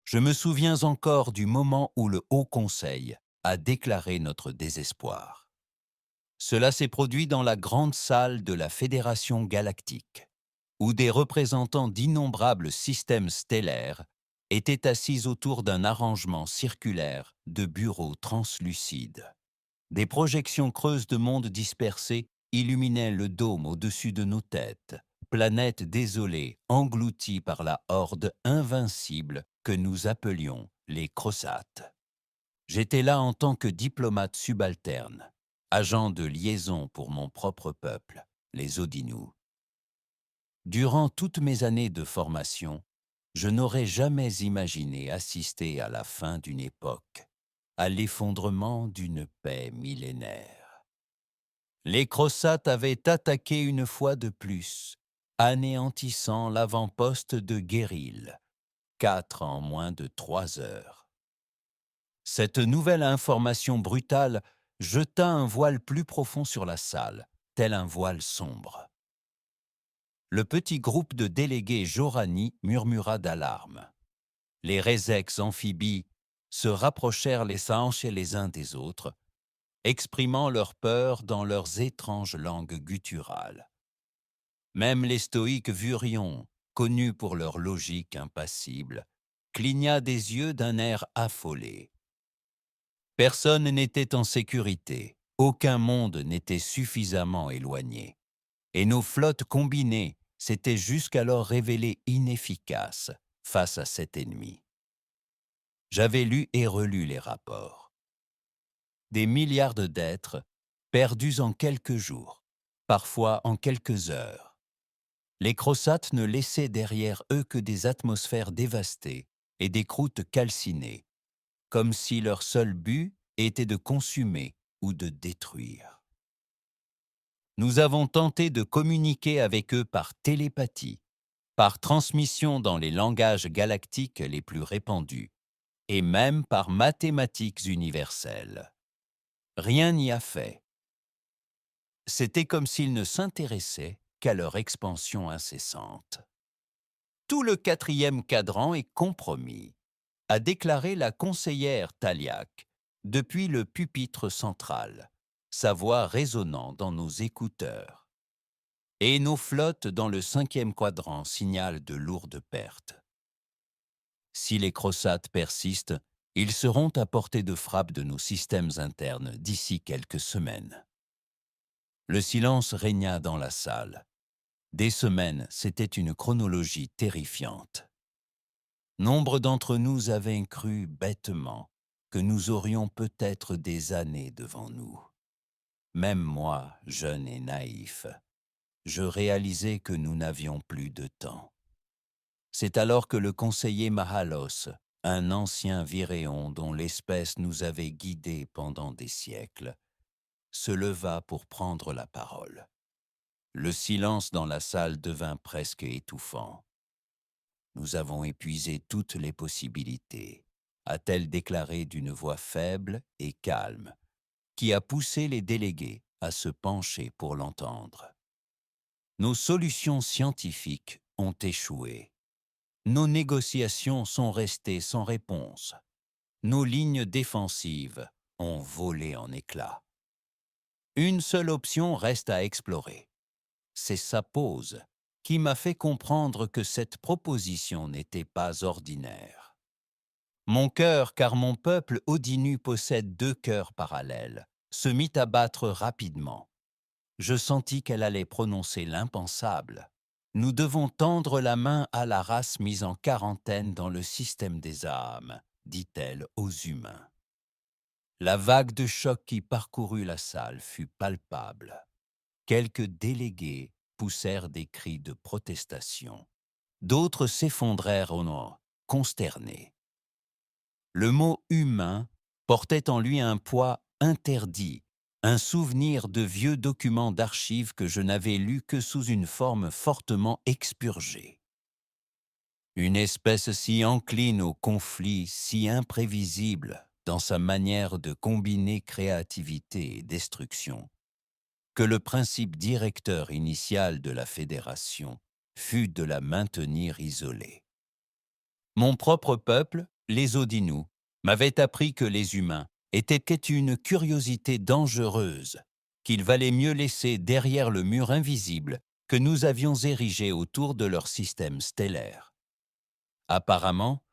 Je me souviens encore du moment où le Haut Conseil a déclaré notre désespoir. Cela s'est produit dans la grande salle de la Fédération galactique, où des représentants d'innombrables systèmes stellaires étaient assis autour d'un arrangement circulaire de bureaux translucides. Des projections creuses de mondes dispersés illuminaient le dôme au-dessus de nos têtes, planètes désolées englouties par la horde invincible que nous appelions les Crossates. J'étais là en tant que diplomate subalterne, agent de liaison pour mon propre peuple, les Odinous. Durant toutes mes années de formation, je n'aurais jamais imaginé assister à la fin d'une époque, à l'effondrement d'une paix millénaire. Les Crossates avaient attaqué une fois de plus, anéantissant l'avant-poste de Guéril, 4 en moins de 3 heures. Cette nouvelle information brutale jeta un voile plus profond sur la salle, tel un voile sombre. Le petit groupe de délégués Jorani murmura d'alarme. Les Rezex amphibies se rapprochèrent les uns chez les uns des autres, exprimant leur peur dans leurs étranges langues gutturales. Même les stoïques Vurions, connus pour leur logique impassible, cligna des yeux d'un air affolé. Personne n'était en sécurité, aucun monde n'était suffisamment éloigné, et nos flottes combinées s'étaient jusqu'alors révélées inefficaces face à cet ennemi. J'avais lu et relu les rapports. Des milliards d'êtres perdus en quelques jours, parfois en quelques heures. Les Crossates ne laissaient derrière eux que des atmosphères dévastées et des croûtes calcinées, comme si leur seul but était de consumer ou de détruire. Nous avons tenté de communiquer avec eux par télépathie, par transmission dans les langages galactiques les plus répandus, et même par mathématiques universelles. Rien n'y a fait. C'était comme s'ils ne s'intéressaient qu'à leur expansion incessante. Tout le 4e cadran est compromis, a déclaré la conseillère Taliac depuis le pupitre central, sa voix résonnant dans nos écouteurs. Et nos flottes dans le 5e quadrant signalent de lourdes pertes. Si les Crossates persistent, ils seront à portée de frappe de nos systèmes internes d'ici quelques semaines. Le silence régna dans la salle. Des semaines, c'était une chronologie terrifiante. Nombre d'entre nous avaient cru bêtement que nous aurions peut-être des années devant nous. Même moi, jeune et naïf, je réalisais que nous n'avions plus de temps. C'est alors que le conseiller Mahalos, un ancien viréon dont l'espèce nous avait guidés pendant des siècles, se leva pour prendre la parole. Le silence dans la salle devint presque étouffant. Nous avons épuisé toutes les possibilités, a-t-elle déclaré d'une voix faible et calme, qui a poussé les délégués à se pencher pour l'entendre. Nos solutions scientifiques ont échoué. Nos négociations sont restées sans réponse. Nos lignes défensives ont volé en éclats. Une seule option reste à explorer. C'est sa pose qui m'a fait comprendre que cette proposition n'était pas ordinaire. Mon cœur, car mon peuple Odinu possède 2 cœurs parallèles, se mit à battre rapidement. Je sentis qu'elle allait prononcer l'impensable. Nous devons tendre la main à la race mise en quarantaine dans le système des âmes, dit-elle aux humains. La vague de choc qui parcourut la salle fut palpable. Quelques délégués poussèrent des cris de protestation. D'autres s'effondrèrent au nord, consternés. Le mot « humain » portait en lui un poids interdit, un souvenir de vieux documents d'archives que je n'avais lus que sous une forme fortement expurgée. Une espèce si encline au conflit, si imprévisible dans sa manière de combiner créativité et destruction, que le principe directeur initial de la Fédération fut de la maintenir isolée. Mon propre peuple Les Odinous m'avaient appris que les humains étaient une curiosité dangereuse, qu'il valait mieux laisser derrière le mur invisible que nous avions érigé autour de leur système stellaire. Apparemment,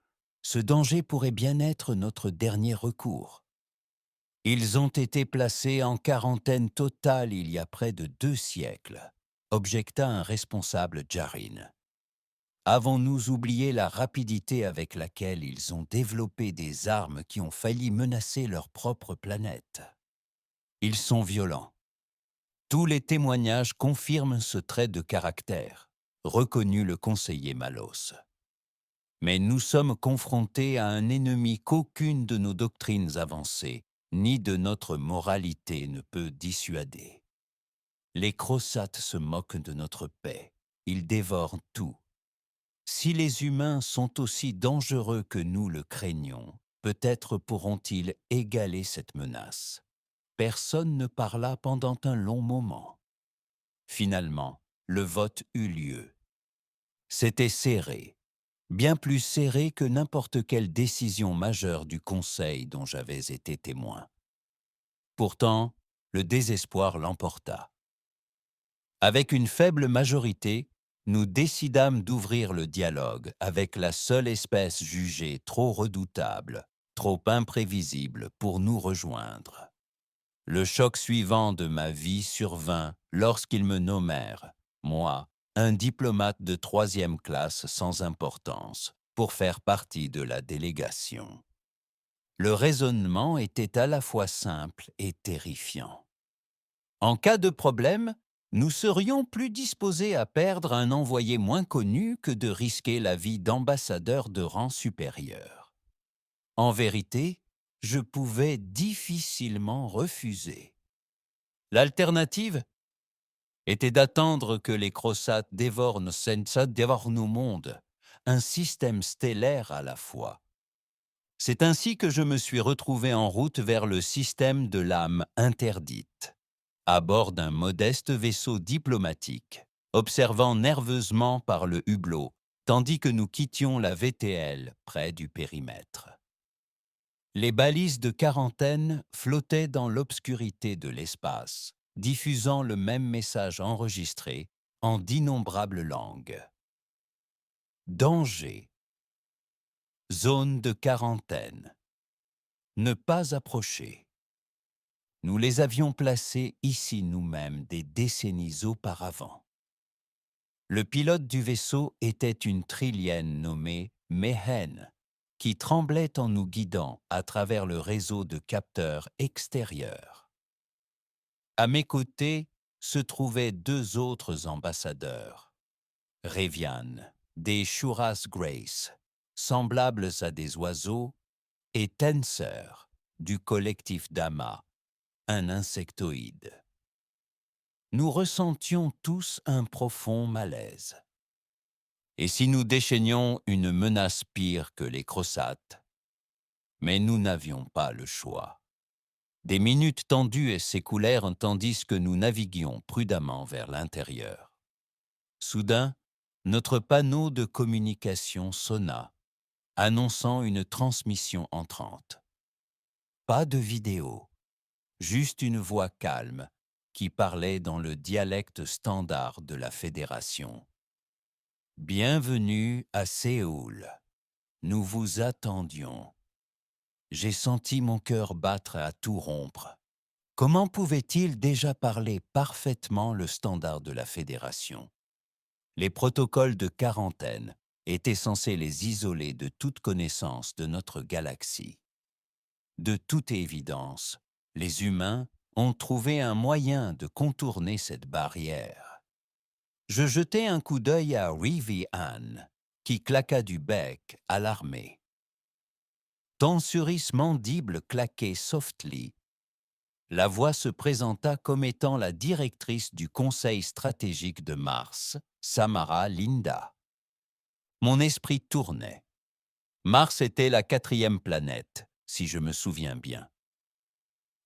ce danger pourrait bien être notre dernier recours. Ils ont été placés en quarantaine totale il y a près de 2 siècles, objecta un responsable Jarin. Avons-nous oublié la rapidité avec laquelle ils ont développé des armes qui ont failli menacer leur propre planète? Ils sont violents. Tous les témoignages confirment ce trait de caractère, reconnut le conseiller Malos. Mais nous sommes confrontés à un ennemi qu'aucune de nos doctrines avancées, ni de notre moralité ne peut dissuader. Les Crossates se moquent de notre paix. Ils dévorent tout. Si les humains sont aussi dangereux que nous le craignons, peut-être pourront-ils égaler cette menace. Personne ne parla pendant un long moment. Finalement, le vote eut lieu. C'était serré, bien plus serré que n'importe quelle décision majeure du Conseil dont j'avais été témoin. Pourtant, le désespoir l'emporta. Avec une faible majorité, nous décidâmes d'ouvrir le dialogue avec la seule espèce jugée trop redoutable, trop imprévisible pour nous rejoindre. Le choc suivant de ma vie survint lorsqu'ils me nommèrent, moi, un diplomate de 3e classe sans importance, pour faire partie de la délégation. Le raisonnement était à la fois simple et terrifiant. En cas de problème, nous serions plus disposés à perdre un envoyé moins connu que de risquer la vie d'ambassadeur de rang supérieur. En vérité, je pouvais difficilement refuser. L'alternative était d'attendre que les Crossates dévorent nos sensats, dévorent nos mondes, un système stellaire à la fois. C'est ainsi que je me suis retrouvé en route vers le système de l'âme interdite, à bord d'un modeste vaisseau diplomatique, observant nerveusement par le hublot, tandis que nous quittions la VTL près du périmètre. Les balises de quarantaine flottaient dans l'obscurité de l'espace, diffusant le même message enregistré en d'innombrables langues. Danger. Zone de quarantaine. Ne pas approcher. Nous les avions placés ici nous-mêmes des décennies auparavant. Le pilote du vaisseau était une Trillienne nommée Mehen, qui tremblait en nous guidant à travers le réseau de capteurs extérieurs. À mes côtés se trouvaient 2 autres ambassadeurs, Revian, des Shuras Grace, semblables à des oiseaux, et Tensor, du collectif Dama, un insectoïde. Nous ressentions tous un profond malaise. Et si nous déchaînions une menace pire que les Crossates? Mais nous n'avions pas le choix. Des minutes tendues s'écoulèrent tandis que nous naviguions prudemment vers l'intérieur. Soudain, notre panneau de communication sonna, annonçant une transmission entrante. Pas de vidéo, juste une voix calme qui parlait dans le dialecte standard de la Fédération. Bienvenue à Séoul. Nous vous attendions. J'ai senti mon cœur battre à tout rompre. Comment pouvait-il déjà parler parfaitement le standard de la Fédération? Les protocoles de quarantaine étaient censés les isoler de toute connaissance de notre galaxie. De toute évidence, les humains ont trouvé un moyen de contourner cette barrière. Je jetai un coup d'œil à Rivian, qui claqua du bec, alarmé. Tensuris mandible claquait softly. La voix se présenta comme étant la directrice du Conseil stratégique de Mars, Samara Linda. Mon esprit tournait. Mars était la 4e planète, si je me souviens bien.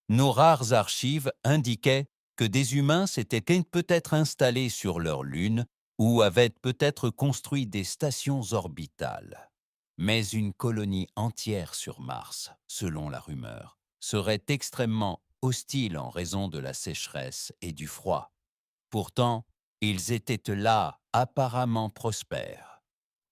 Nos rares archives indiquaient que des humains s'étaient peut-être installés sur leur lune ou avaient peut-être construit des stations orbitales. Mais une colonie entière sur Mars, selon la rumeur, serait extrêmement hostile en raison de la sécheresse et du froid. Pourtant, ils étaient là, apparemment prospères.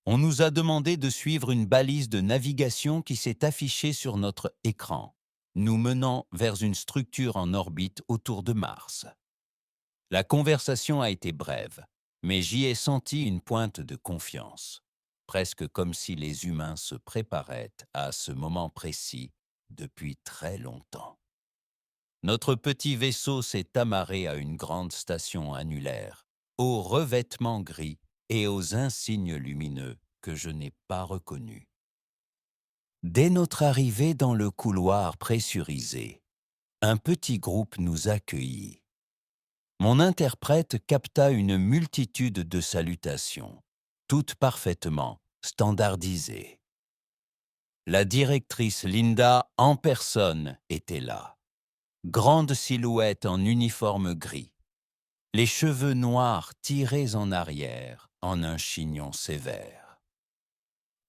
On nous a demandé de suivre une balise de navigation qui s'est affichée sur notre écran, nous menant vers une structure en orbite autour de Mars. La conversation a été brève, mais j'y ai senti une pointe de confiance, presque comme si les humains se préparaient à ce moment précis depuis très longtemps. Notre petit vaisseau s'est amarré à une grande station annulaire, aux revêtements gris et aux insignes lumineux que je n'ai pas reconnus. Dès notre arrivée dans le couloir pressurisé, un petit groupe nous accueillit. Mon interprète capta une multitude de salutations, toutes parfaitement standardisées. La directrice Linda en personne était là, grande silhouette en uniforme gris, les cheveux noirs tirés en arrière en un chignon sévère.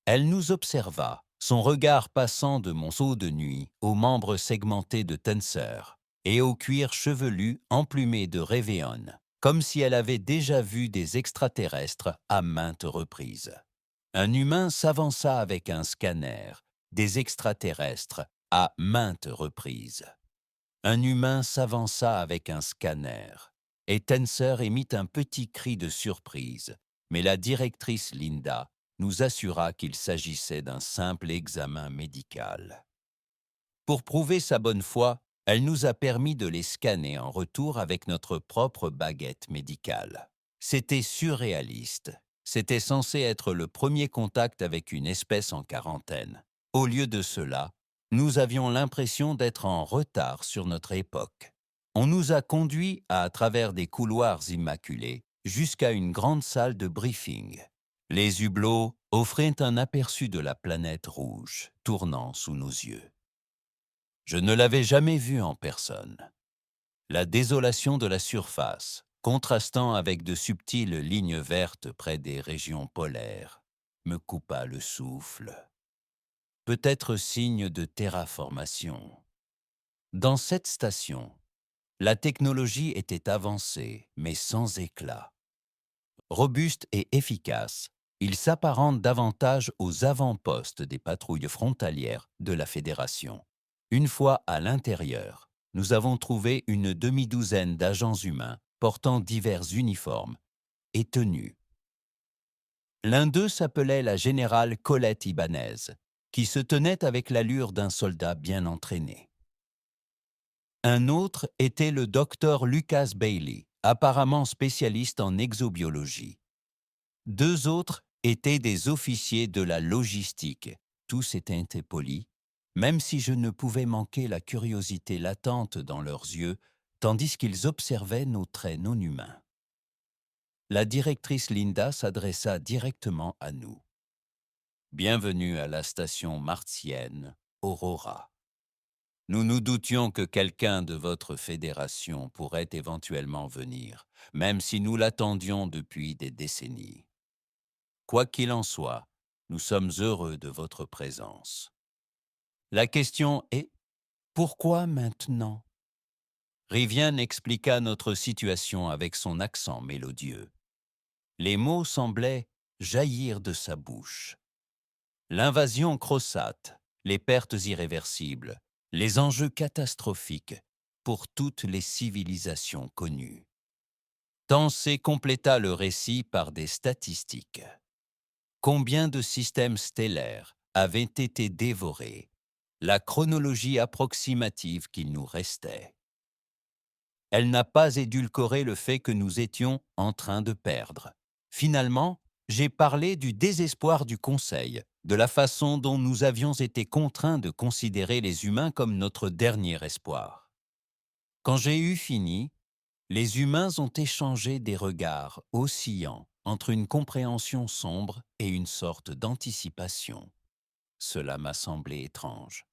Elle nous observa, son regard passant de mon seau de nuit aux membres segmentés de Tenseur et au cuir chevelu emplumé de Révéon, comme si elle avait déjà vu des extraterrestres à maintes reprises. Un humain s'avança avec un scanner, des extraterrestres à maintes reprises. Un humain s'avança avec un scanner, et Tenseur émit un petit cri de surprise, mais la directrice Linda nous assura qu'il s'agissait d'un simple examen médical. Pour prouver sa bonne foi, elle nous a permis de les scanner en retour avec notre propre baguette médicale. C'était surréaliste. C'était censé être le premier contact avec une espèce en quarantaine. Au lieu de cela, nous avions l'impression d'être en retard sur notre époque. On nous a conduits à travers des couloirs immaculés jusqu'à une grande salle de briefing. Les hublots offraient un aperçu de la planète rouge tournant sous nos yeux. Je ne l'avais jamais vue en personne. La désolation de la surface, contrastant avec de subtiles lignes vertes près des régions polaires, me coupa le souffle. Peut-être signe de terraformation. Dans cette station, la technologie était avancée, mais sans éclat. Robuste et efficace, il s'apparente davantage aux avant-postes des patrouilles frontalières de la Fédération. Une fois à l'intérieur, nous avons trouvé une demi-douzaine d'agents humains portant divers uniformes et tenues. L'un d'eux s'appelait la générale Colette Ibanez, qui se tenait avec l'allure d'un soldat bien entraîné. Un autre était le docteur Lucas Bailey, apparemment spécialiste en exobiologie. Deux autres étaient des officiers de la logistique. Tous étaient polis, même si je ne pouvais manquer la curiosité latente dans leurs yeux, tandis qu'ils observaient nos traits non humains. La directrice Linda s'adressa directement à nous. « Bienvenue à la station martienne Aurora. Nous nous doutions que quelqu'un de votre fédération pourrait éventuellement venir, même si nous l'attendions depuis des décennies. Quoi qu'il en soit, nous sommes heureux de votre présence. La question est, pourquoi maintenant ?» Rivian expliqua notre situation avec son accent mélodieux. Les mots semblaient jaillir de sa bouche. L'invasion crossate, les pertes irréversibles, les enjeux catastrophiques pour toutes les civilisations connues. Tansé compléta le récit par des statistiques. Combien de systèmes stellaires avaient été dévorés? La chronologie approximative qu'il nous restait. Elle n'a pas édulcoré le fait que nous étions en train de perdre. Finalement, j'ai parlé du désespoir du Conseil, de la façon dont nous avions été contraints de considérer les humains comme notre dernier espoir. Quand j'ai eu fini, les humains ont échangé des regards oscillants entre une compréhension sombre et une sorte d'anticipation. Cela m'a semblé étrange.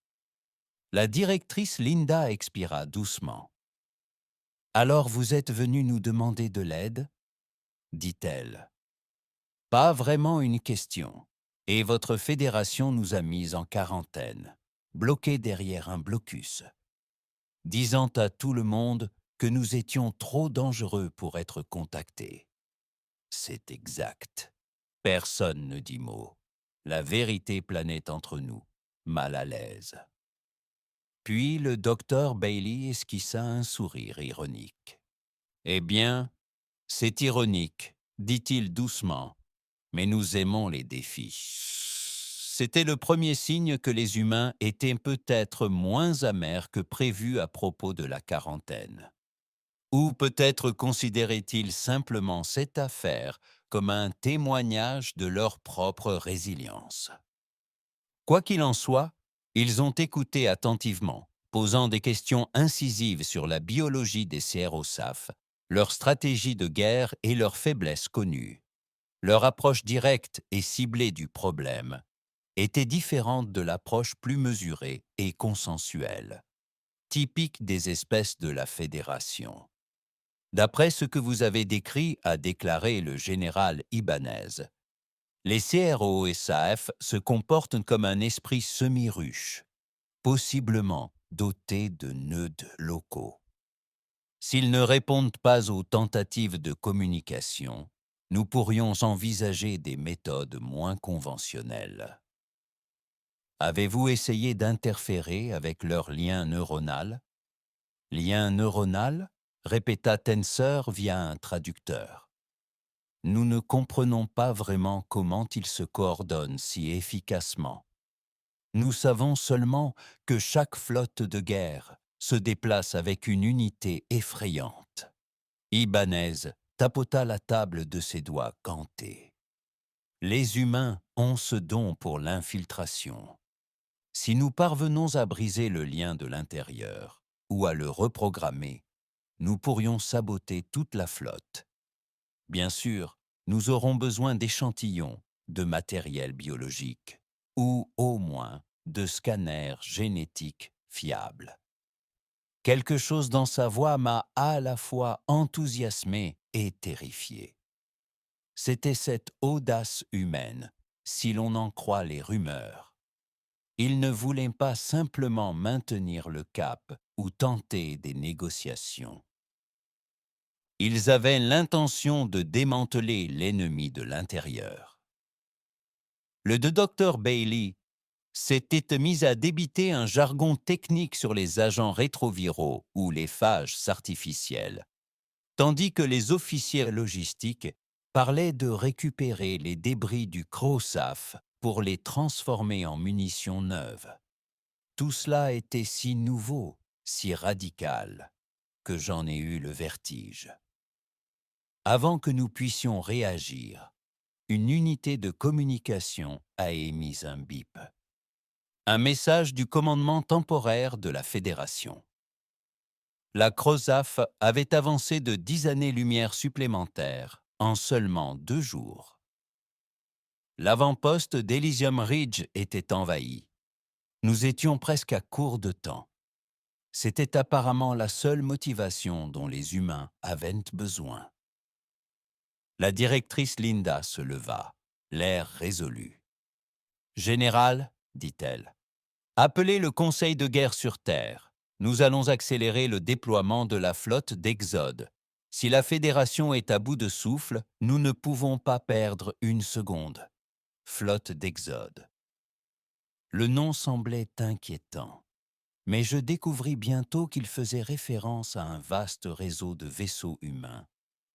La directrice Linda expira doucement. « Alors vous êtes venu nous demander de l'aide ?» dit-elle. Pas vraiment une question. et votre fédération nous a mis en quarantaine, bloqués derrière un blocus, disant à tout le monde que nous étions trop dangereux pour être contactés. C'est exact. Personne ne dit mot. La vérité planait entre nous, mal à l'aise. Puis le docteur Bailey esquissa un sourire ironique. « Eh bien, c'est ironique, dit-il doucement, mais nous aimons les défis. » C'était le premier signe que les humains étaient peut-être moins amers que prévu à propos de la quarantaine. Ou peut-être considéraient-ils simplement cette affaire comme un témoignage de leur propre résilience. Quoi qu'il en soit, ils ont écouté attentivement, posant des questions incisives sur la biologie des CROSAF, leur stratégie de guerre et leurs faiblesses connues. Leur approche directe et ciblée du problème était différente de l'approche plus mesurée et consensuelle, typique des espèces de la Fédération. D'après ce que vous avez décrit, a déclaré le général Ibanez, les CROSAF se comportent comme un esprit semi-ruche, possiblement doté de nœuds locaux. S'ils ne répondent pas aux tentatives de communication, nous pourrions envisager des méthodes moins conventionnelles. Avez-vous essayé d'interférer avec leur lien neuronal? Lien neuronal? Répéta Tenseur via un traducteur. Nous ne comprenons pas vraiment comment ils se coordonnent si efficacement. Nous savons seulement que chaque flotte de guerre se déplace avec une unité effrayante. Ibanez tapota la table de ses doigts gantés. Les humains ont ce don pour l'infiltration. Si nous parvenons à briser le lien de l'intérieur ou à le reprogrammer, nous pourrions saboter toute la flotte. Bien sûr, nous aurons besoin d'échantillons, de matériel biologique, ou au moins de scanners génétiques fiables. Quelque chose dans sa voix m'a à la fois enthousiasmé et terrifié. C'était cette audace humaine, si l'on en croit les rumeurs. Il ne voulait pas simplement maintenir le cap ou tenter des négociations. Ils avaient l'intention de démanteler l'ennemi de l'intérieur. Le docteur Bailey s'était mis à débiter un jargon technique sur les agents rétroviraux ou les phages artificiels, tandis que les officiers logistiques parlaient de récupérer les débris du CROSAF pour les transformer en munitions neuves. Tout cela était si nouveau, si radical, que j'en ai eu le vertige. Avant que nous puissions réagir, une unité de communication a émis un bip. Un message du commandement temporaire de la Fédération. La CROSAF avait avancé de 10 années-lumière supplémentaires en seulement 2 jours. L'avant-poste d'Elysium Ridge était envahi. Nous étions presque à court de temps. C'était apparemment la seule motivation dont les humains avaient besoin. La directrice Linda se leva, l'air résolu. « Général, dit-elle, appelez le Conseil de guerre sur Terre. Nous allons accélérer le déploiement de la flotte d'Exode. Si la Fédération est à bout de souffle, nous ne pouvons pas perdre une seconde. Flotte d'Exode. » Le nom semblait inquiétant, mais je découvris bientôt qu'il faisait référence à un vaste réseau de vaisseaux humains,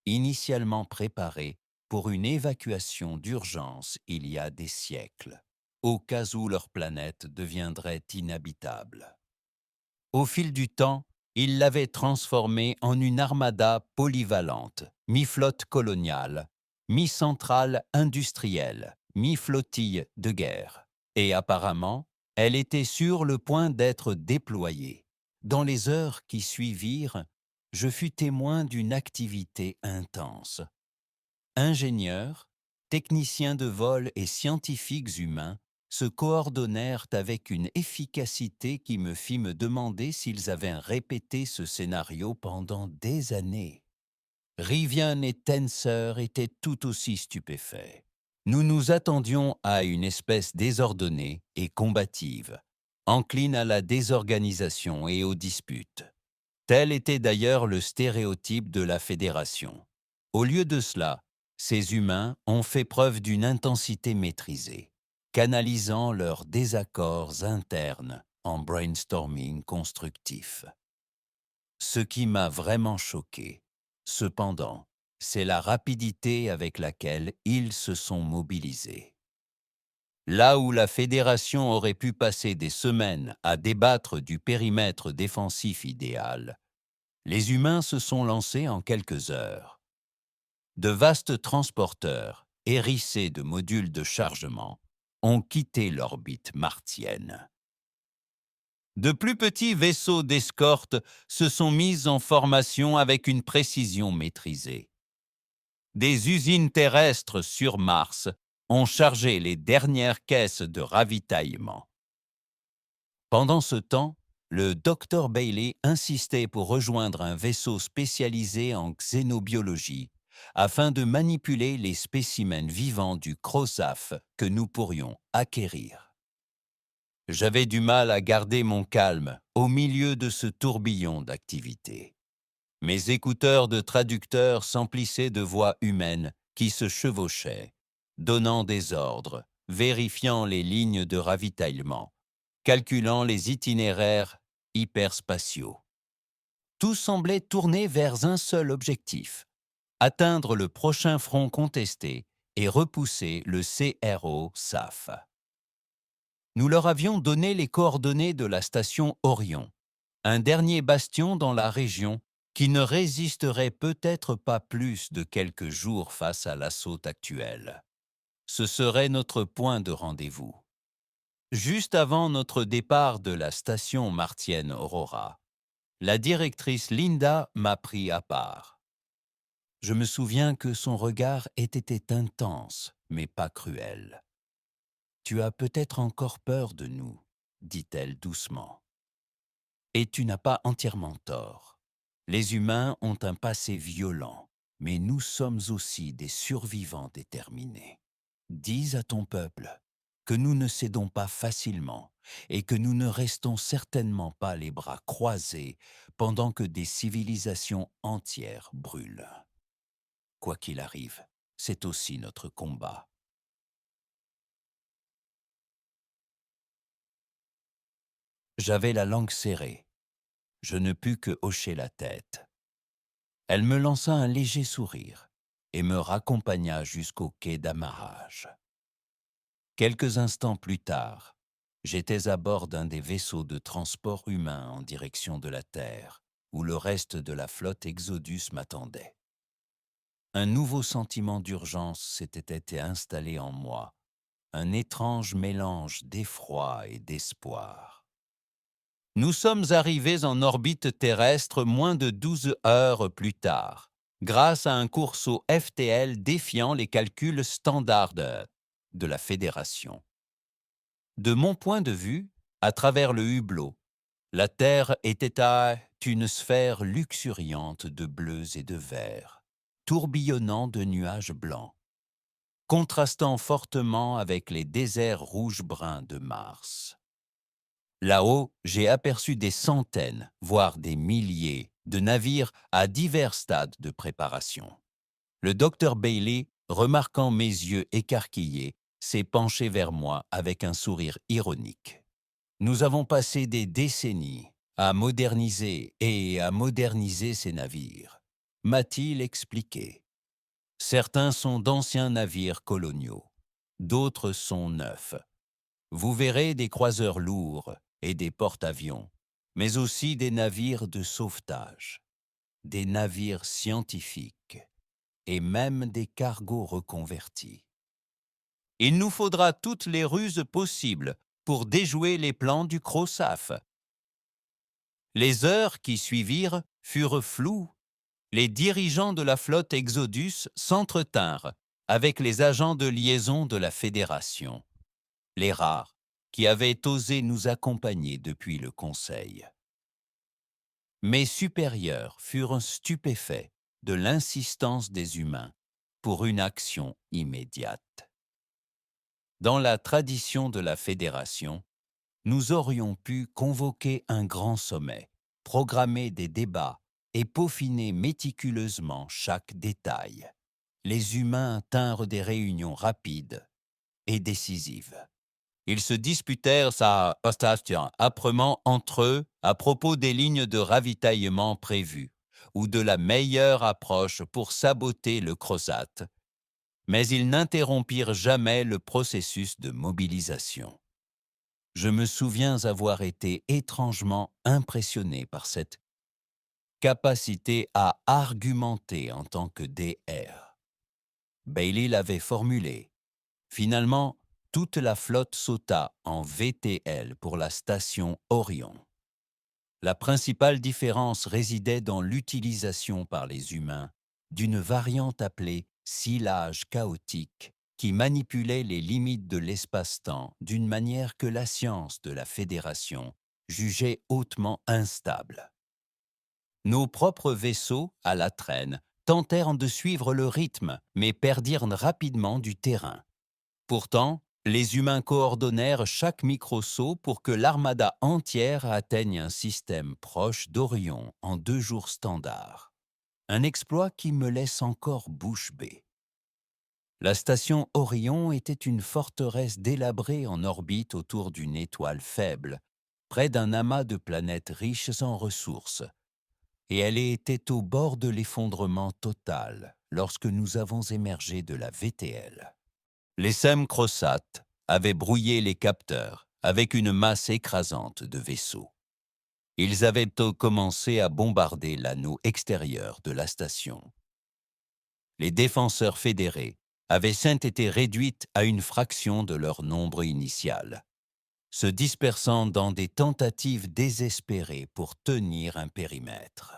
initialement préparés pour une évacuation d'urgence il y a des siècles, au cas où leur planète deviendrait inhabitable. Au fil du temps, ils l'avaient transformée en une armada polyvalente, mi-flotte coloniale, mi-centrale industrielle, mi-flottille de guerre. Et apparemment, elle était sur le point d'être déployée. Dans les heures qui suivirent, je fus témoin d'une activité intense. Ingénieurs, techniciens de vol et scientifiques humains se coordonnèrent avec une efficacité qui me fit me demander s'ils avaient répété ce scénario pendant des années. Rivian et Tenseur étaient tout aussi stupéfaits. Nous nous attendions à une espèce désordonnée et combative, encline à la désorganisation et aux disputes. Tel était d'ailleurs le stéréotype de la Fédération. Au lieu de cela, ces humains ont fait preuve d'une intensité maîtrisée, canalisant leurs désaccords internes en brainstorming constructif. Ce qui m'a vraiment choqué, cependant, c'est la rapidité avec laquelle ils se sont mobilisés. Là où la Fédération aurait pu passer des semaines à débattre du périmètre défensif idéal, les humains se sont lancés en quelques heures. De vastes transporteurs, hérissés de modules de chargement, ont quitté l'orbite martienne. De plus petits vaisseaux d'escorte se sont mis en formation avec une précision maîtrisée. Des usines terrestres sur Mars ont chargé les dernières caisses de ravitaillement. Pendant ce temps, le Dr Bailey insistait pour rejoindre un vaisseau spécialisé en xénobiologie afin de manipuler les spécimens vivants du Crosaf que nous pourrions acquérir. J'avais du mal à garder mon calme au milieu de ce tourbillon d'activités. Mes écouteurs de traducteurs s'emplissaient de voix humaines qui se chevauchaient, donnant des ordres, vérifiant les lignes de ravitaillement, calculant les itinéraires hyperspatiaux. Tout semblait tourner vers un seul objectif, atteindre le prochain front contesté et repousser le CRO-SAF. Nous leur avions donné les coordonnées de la station Orion, un dernier bastion dans la région qui ne résisterait peut-être pas plus de quelques jours face à l'assaut actuel. Ce serait notre point de rendez-vous. Juste avant notre départ de la station martienne Aurora, la directrice Linda m'a pris à part. Je me souviens que son regard était intense, mais pas cruel. « Tu as peut-être encore peur de nous, » dit-elle doucement. « Et tu n'as pas entièrement tort. Les humains ont un passé violent, mais nous sommes aussi des survivants déterminés. Dis à ton peuple que nous ne cédons pas facilement et que nous ne restons certainement pas les bras croisés pendant que des civilisations entières brûlent. Quoi qu'il arrive, c'est aussi notre combat. » J'avais la langue serrée. Je ne pus que hocher la tête. Elle me lança un léger sourire et me raccompagna jusqu'au quai d'amarrage. Quelques instants plus tard, j'étais à bord d'un des vaisseaux de transport humain en direction de la Terre, où le reste de la flotte Exodus m'attendait. Un nouveau sentiment d'urgence s'était été installé en moi, un étrange mélange d'effroi et d'espoir. Nous sommes arrivés en orbite terrestre moins de 12 heures plus tard, grâce à un courseau FTL défiant les calculs standards de la Fédération. De mon point de vue, à travers le hublot, la Terre était une sphère luxuriante de bleus et de verts, tourbillonnant de nuages blancs, contrastant fortement avec les déserts rouge-brun de Mars. Là-haut, j'ai aperçu des centaines, voire des milliers, de navires à divers stades de préparation. Le docteur Bailey, remarquant mes yeux écarquillés, s'est penché vers moi avec un sourire ironique. « Nous avons passé des décennies à moderniser ces navires, » m'a-t-il expliqué. Certains sont d'anciens navires coloniaux, d'autres sont neufs. Vous verrez des croiseurs lourds et des porte-avions, mais aussi des navires de sauvetage, des navires scientifiques et même des cargos reconvertis. Il nous faudra toutes les ruses possibles pour déjouer les plans du CROSAF. Les heures qui suivirent furent floues. Les dirigeants de la flotte Exodus s'entretinrent avec les agents de liaison de la Fédération, les rares qui avaient osé nous accompagner depuis le Conseil. Mes supérieurs furent stupéfaits de l'insistance des humains pour une action immédiate. Dans la tradition de la Fédération, nous aurions pu convoquer un grand sommet, programmer des débats et peaufiner méticuleusement chaque détail. Les humains tinrent des réunions rapides et décisives. Ils se disputèrent sa station âprement entre eux à propos des lignes de ravitaillement prévues ou de la meilleure approche pour saboter le Crozat, mais ils n'interrompirent jamais le processus de mobilisation. Je me souviens avoir été étrangement impressionné par cette capacité à argumenter en tant que DR. Bailey l'avait formulée. Finalement, toute la flotte sauta en VTL pour la station Orion. La principale différence résidait dans l'utilisation par les humains d'une variante appelée silage chaotique qui manipulait les limites de l'espace-temps d'une manière que la science de la Fédération jugeait hautement instable. Nos propres vaisseaux, à la traîne, tentèrent de suivre le rythme, mais perdirent rapidement du terrain. Pourtant, les humains coordonnèrent chaque micro-saut pour que l'armada entière atteigne un système proche d'Orion en 2 jours standards. Un exploit qui me laisse encore bouche bée. La station Orion était une forteresse délabrée en orbite autour d'une étoile faible, près d'un amas de planètes riches en ressources, et elle était au bord de l'effondrement total lorsque nous avons émergé de la VTL. Les Sem-Crosat avaient brouillé les capteurs avec une masse écrasante de vaisseaux. Ils avaient commencé à bombarder l'anneau extérieur de la station. Les défenseurs fédérés avaient certes été réduites à une fraction de leur nombre initial, se dispersant dans des tentatives désespérées pour tenir un périmètre.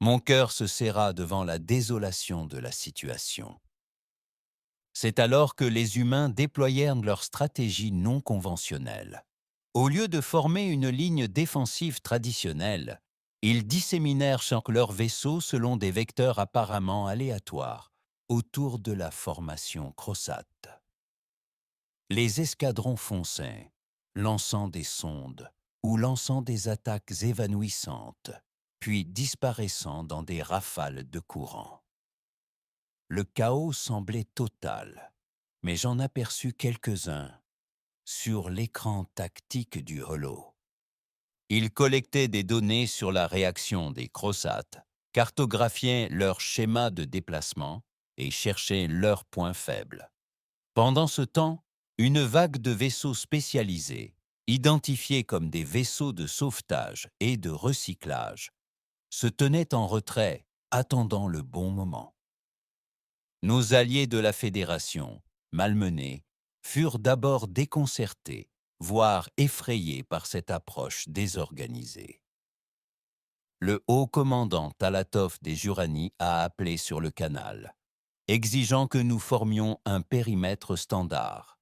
Mon cœur se serra devant la désolation de la situation. C'est alors que les humains déployèrent leur stratégie non conventionnelle. Au lieu de former une ligne défensive traditionnelle, ils disséminèrent leurs vaisseaux selon des vecteurs apparemment aléatoires autour de la formation Crozat. Les escadrons fonçaient, lançant des sondes ou lançant des attaques évanouissantes, puis disparaissant dans des rafales de courant. Le chaos semblait total, mais j'en aperçus quelques-uns sur l'écran tactique du holo. Ils collectaient des données sur la réaction des Crozat, cartographiaient leur schéma de déplacement et cherchaient leurs points faibles. Pendant ce temps, une vague de vaisseaux spécialisés, identifiés comme des vaisseaux de sauvetage et de recyclage, se tenaient en retrait, attendant le bon moment. Nos alliés de la Fédération, malmenés, furent d'abord déconcertés, voire effrayés par cette approche désorganisée. Le haut commandant Talatov des Jurani a appelé sur le canal, exigeant que nous formions un périmètre standard.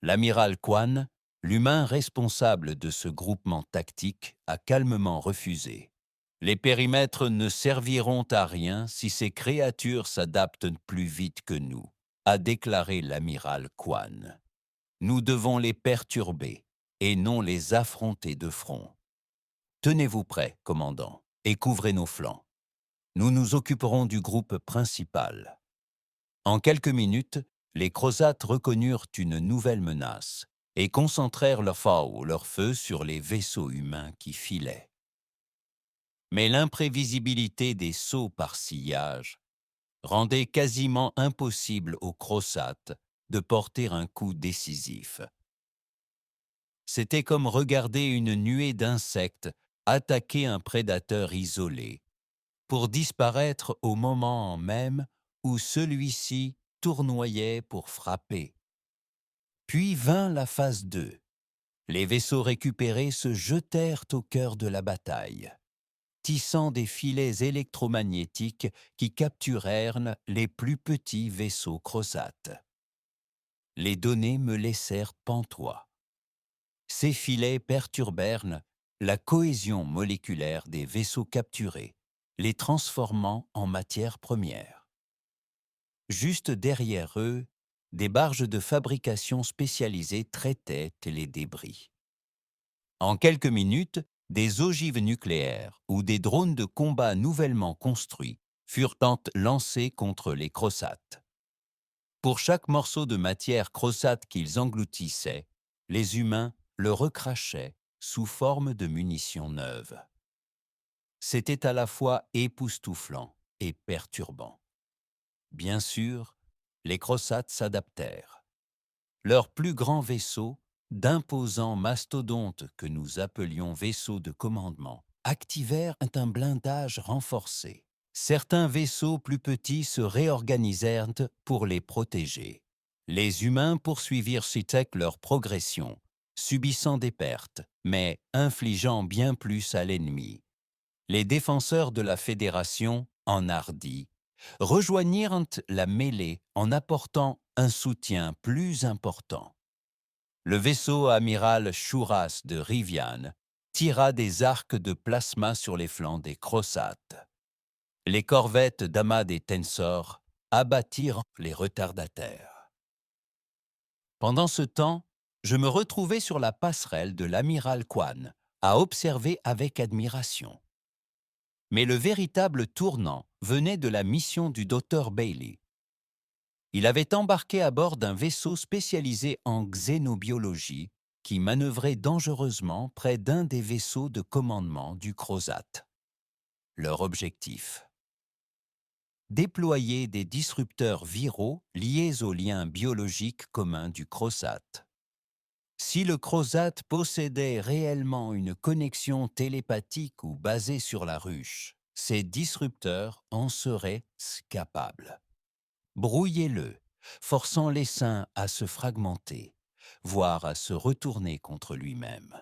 L'amiral Kwan, l'humain responsable de ce groupement tactique, a calmement refusé. Les périmètres ne serviront à rien si ces créatures s'adaptent plus vite que nous, a déclaré l'amiral Kwan. Nous devons les perturber et non les affronter de front. Tenez-vous prêts, commandant, et couvrez nos flancs. Nous nous occuperons du groupe principal. En quelques minutes, les Crozat reconnurent une nouvelle menace et concentrèrent leur feu sur les vaisseaux humains qui filaient. Mais l'imprévisibilité des sauts par sillage rendait quasiment impossible aux Crozat de porter un coup décisif. C'était comme regarder une nuée d'insectes attaquer un prédateur isolé, pour disparaître au moment même où celui-ci tournoyait pour frapper. Puis vint la phase 2. Les vaisseaux récupérés se jetèrent au cœur de la bataille, tissant des filets électromagnétiques qui capturèrent les plus petits vaisseaux Crozat. Les données me laissèrent pantois. Ces filets perturbèrent la cohésion moléculaire des vaisseaux capturés, les transformant en matière première. Juste derrière eux, des barges de fabrication spécialisées traitaient les débris. En quelques minutes, des ogives nucléaires ou des drones de combat nouvellement construits furent lancés contre les crossates. Pour chaque morceau de matière crossate qu'ils engloutissaient, les humains le recrachaient sous forme de munitions neuves. C'était à la fois époustouflant et perturbant. Bien sûr, les crossates s'adaptèrent. Leur plus grand vaisseau, d'imposants mastodontes que nous appelions vaisseaux de commandement, activèrent un blindage renforcé. Certains vaisseaux plus petits se réorganisèrent pour les protéger. Les humains poursuivirent sitec leur progression, subissant des pertes, mais infligeant bien plus à l'ennemi. Les défenseurs de la Fédération, enhardis, rejoignirent la mêlée en apportant un soutien plus important. Le vaisseau amiral Shouras de Rivian tira des arcs de plasma sur les flancs des crossates. Les corvettes d'Amad et Tensor abattirent les retardataires. Pendant ce temps, je me retrouvais sur la passerelle de l'amiral Kwan, à observer avec admiration. Mais le véritable tournant venait de la mission du docteur Bailey. Il avait embarqué à bord d'un vaisseau spécialisé en xénobiologie qui manœuvrait dangereusement près d'un des vaisseaux de commandement du Crozat. Leur objectif: déployer des disrupteurs viraux liés aux liens biologiques communs du Crozat. Si le Crozat possédait réellement une connexion télépathique ou basée sur la ruche, ces disrupteurs en seraient capables. Brouillez-le, forçant l'essaim à se fragmenter, voire à se retourner contre lui-même.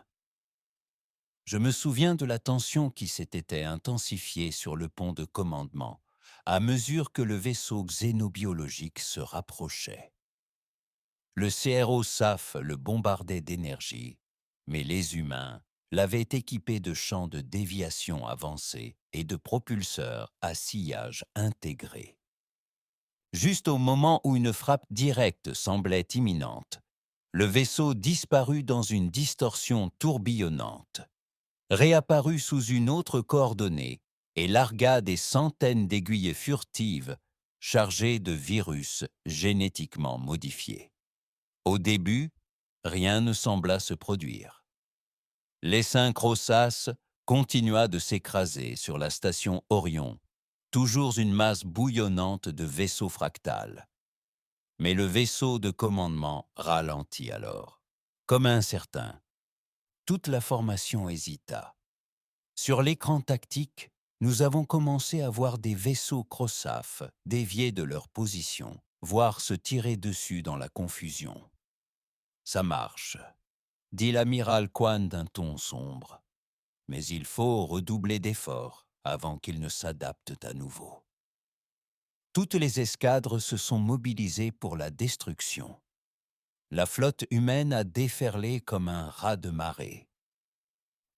Je me souviens de la tension qui s'était intensifiée sur le pont de commandement à mesure que le vaisseau xénobiologique se rapprochait. Le CRO SAF le bombardait d'énergie, mais les humains l'avaient équipé de champs de déviation avancés et de propulseurs à sillage intégré. Juste au moment où une frappe directe semblait imminente, le vaisseau disparut dans une distorsion tourbillonnante, réapparut sous une autre coordonnée et largua des centaines d'aiguilles furtives chargées de virus génétiquement modifiés. Au début, rien ne sembla se produire. L'essaim Crossas continua de s'écraser sur la station Orion, toujours une masse bouillonnante de vaisseaux fractales. Mais le vaisseau de commandement ralentit alors. Comme incertain, toute la formation hésita. Sur l'écran tactique, nous avons commencé à voir des vaisseaux Crossaf dévier de leur position, voire se tirer dessus dans la confusion. « Ça marche », dit l'amiral Kwan d'un ton sombre. « Mais il faut redoubler d'efforts avant qu'ils ne s'adaptent à nouveau. » Toutes les escadres se sont mobilisées pour la destruction. La flotte humaine a déferlé comme un raz de marée.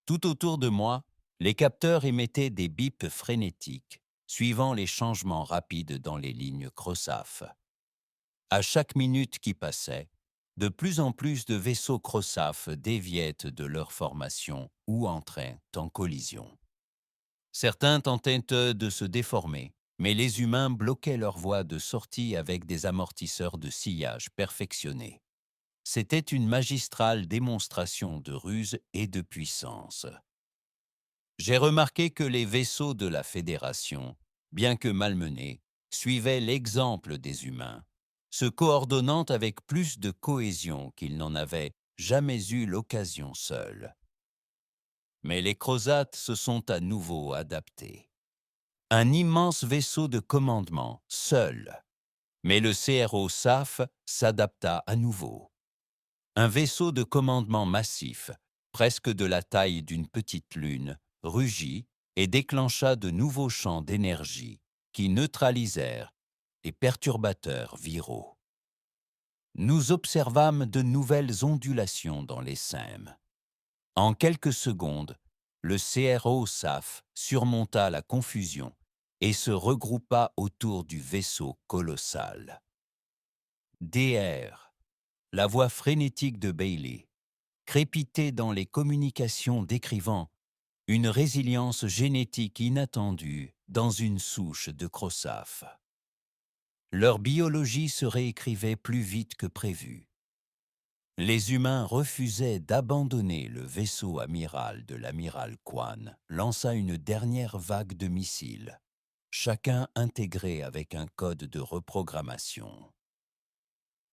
Tout autour de moi, les capteurs émettaient des bips frénétiques, suivant les changements rapides dans les lignes Crossaf. À chaque minute qui passait, de plus en plus de vaisseaux Crossaf déviaient de leur formation ou entraient en collision. Certains tentaient de se déformer, mais les humains bloquaient leur voie de sortie avec des amortisseurs de sillage perfectionnés. C'était une magistrale démonstration de ruse et de puissance. J'ai remarqué que les vaisseaux de la Fédération, bien que malmenés, suivaient l'exemple des humains, se coordonnant avec plus de cohésion qu'ils n'en avaient jamais eu l'occasion seuls. Mais les Crozates se sont à nouveau adaptés. Un immense vaisseau de commandement, seul. Mais le CRO SAF s'adapta à nouveau. Un vaisseau de commandement massif, presque de la taille d'une petite lune, rugit et déclencha de nouveaux champs d'énergie qui neutralisèrent les perturbateurs viraux. Nous observâmes de nouvelles ondulations dans les SEM. En quelques secondes, le CRO SAF surmonta la confusion et se regroupa autour du vaisseau colossal. DR, la voix frénétique de Bailey, crépitait dans les communications décrivant une résilience génétique inattendue dans une souche de Crossaf. Leur biologie se réécrivait plus vite que prévu. Les humains refusaient d'abandonner le vaisseau amiral de l'amiral Kwan, lança une dernière vague de missiles, chacun intégré avec un code de reprogrammation.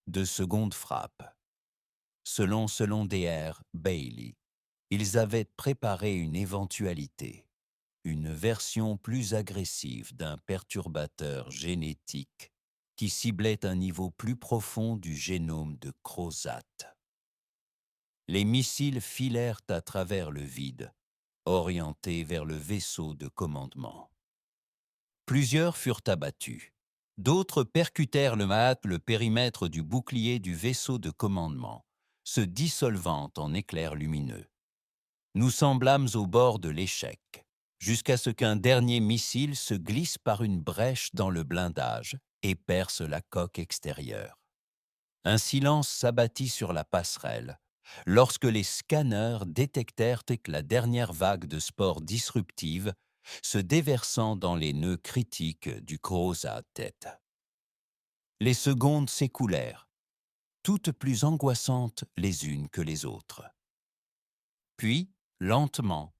De seconde frappe. Selon DR Bailey, ils avaient préparé une éventualité, une version plus agressive d'un perturbateur génétique qui ciblait un niveau plus profond du génome de Crozat. Les missiles filèrent à travers le vide, orientés vers le vaisseau de commandement. Plusieurs furent abattus. D'autres percutèrent le périmètre du bouclier du vaisseau de commandement, se dissolvant en éclairs lumineux. Nous semblâmes au bord de l'échec, jusqu'à ce qu'un dernier missile se glisse par une brèche dans le blindage et perce la coque extérieure. Un silence s'abattit sur la passerelle lorsque les scanners détectèrent que la dernière vague de spores disruptives se déversant dans les nœuds critiques du Crozat-tête. Les secondes s'écoulèrent, toutes plus angoissantes les unes que les autres. Puis, lentement,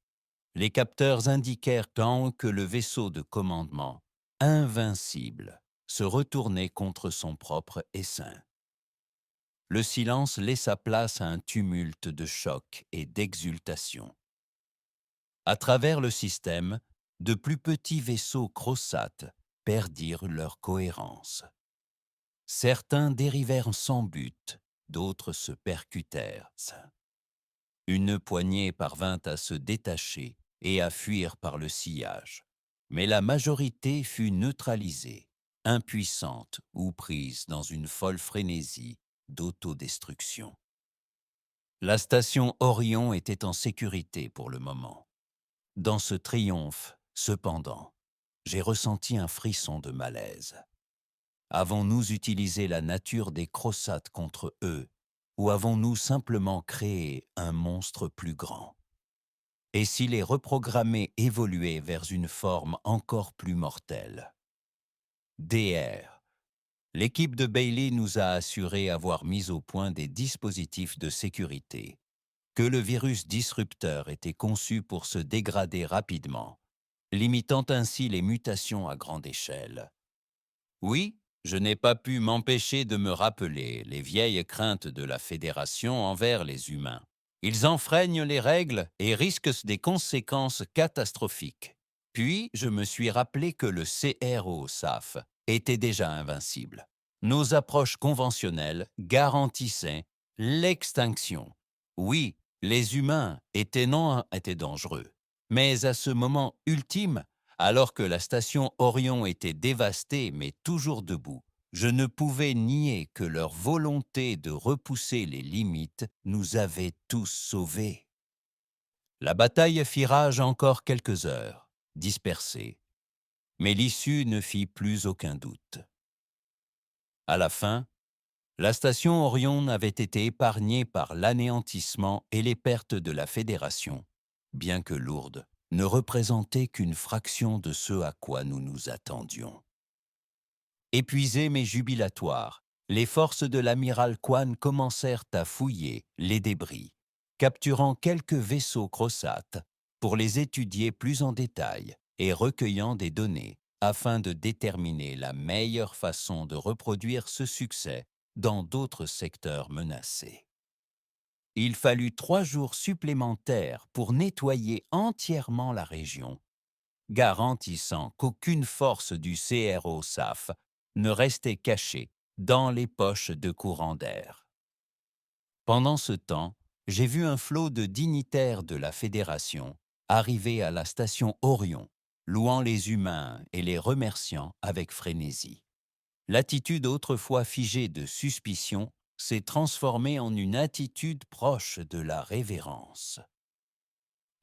les capteurs indiquèrent que le vaisseau de commandement, invincible, se retournait contre son propre essaim. Le silence laissa place à un tumulte de choc et d'exultation. À travers le système, de plus petits vaisseaux Crossat perdirent leur cohérence. Certains dérivèrent sans but, d'autres se percutèrent. Une poignée parvint à se détacher et à fuir par le sillage. Mais la majorité fut neutralisée, impuissante ou prise dans une folle frénésie d'autodestruction. La station Orion était en sécurité pour le moment. Dans ce triomphe, cependant, j'ai ressenti un frisson de malaise. Avons-nous utilisé la nature des Crossats contre eux, ou avons-nous simplement créé un monstre plus grand? Et si les reprogrammés évoluaient vers une forme encore plus mortelle? DR. L'équipe de Bailey nous a assuré avoir mis au point des dispositifs de sécurité, que le virus disrupteur était conçu pour se dégrader rapidement, limitant ainsi les mutations à grande échelle. Oui, je n'ai pas pu m'empêcher de me rappeler les vieilles craintes de la Fédération envers les humains. Ils enfreignent les règles et risquent des conséquences catastrophiques. Puis, je me suis rappelé que le CRO-SAF était déjà invincible. Nos approches conventionnelles garantissaient l'extinction. Oui, les humains étaient dangereux. Mais à ce moment ultime, alors que la station Orion était dévastée mais toujours debout, je ne pouvais nier que leur volonté de repousser les limites nous avait tous sauvés. La bataille fit rage encore quelques heures, dispersée, mais l'issue ne fit plus aucun doute. À la fin, la station Orion avait été épargnée par l'anéantissement et les pertes de la Fédération, bien que lourdes, ne représentaient qu'une fraction de ce à quoi nous nous attendions. Épuisés mais jubilatoires, les forces de l'amiral Kwan commencèrent à fouiller les débris, capturant quelques vaisseaux Crossat pour les étudier plus en détail et recueillant des données afin de déterminer la meilleure façon de reproduire ce succès dans d'autres secteurs menacés. Il fallut 3 jours supplémentaires pour nettoyer entièrement la région, garantissant qu'aucune force du CRO-SAF ne restait cachée dans les poches de courant d'air. Pendant ce temps, j'ai vu un flot de dignitaires de la Fédération arriver à la station Orion, louant les humains et les remerciant avec frénésie. L'attitude autrefois figée de suspicion s'est transformée en une attitude proche de la révérence.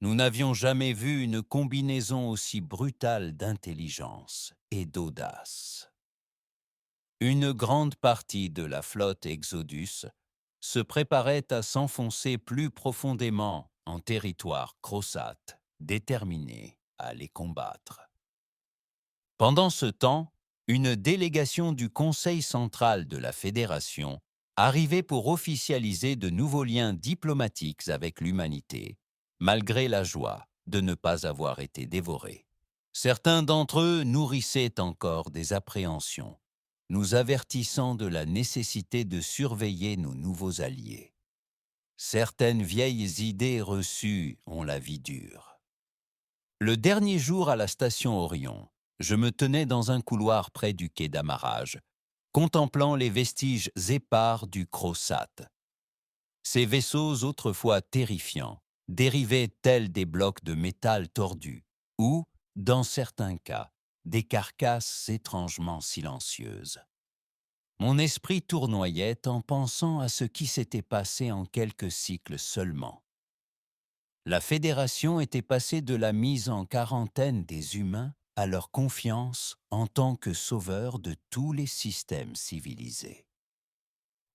Nous n'avions jamais vu une combinaison aussi brutale d'intelligence et d'audace. Une grande partie de la flotte Exodus se préparait à s'enfoncer plus profondément en territoire crossate, déterminé à les combattre. Pendant ce temps, une délégation du Conseil central de la Fédération arrivait pour officialiser de nouveaux liens diplomatiques avec l'humanité, malgré la joie de ne pas avoir été dévorés. Certains d'entre eux nourrissaient encore des appréhensions, nous avertissant de la nécessité de surveiller nos nouveaux alliés. Certaines vieilles idées reçues ont la vie dure. Le dernier jour à la station Orion, je me tenais dans un couloir près du quai d'amarrage, contemplant les vestiges épars du Crossat. Ces vaisseaux autrefois terrifiants dérivaient tels des blocs de métal tordus ou, dans certains cas, des carcasses étrangement silencieuses. Mon esprit tournoyait en pensant à ce qui s'était passé en quelques cycles seulement. La Fédération était passée de la mise en quarantaine des humains à leur confiance en tant que sauveurs de tous les systèmes civilisés.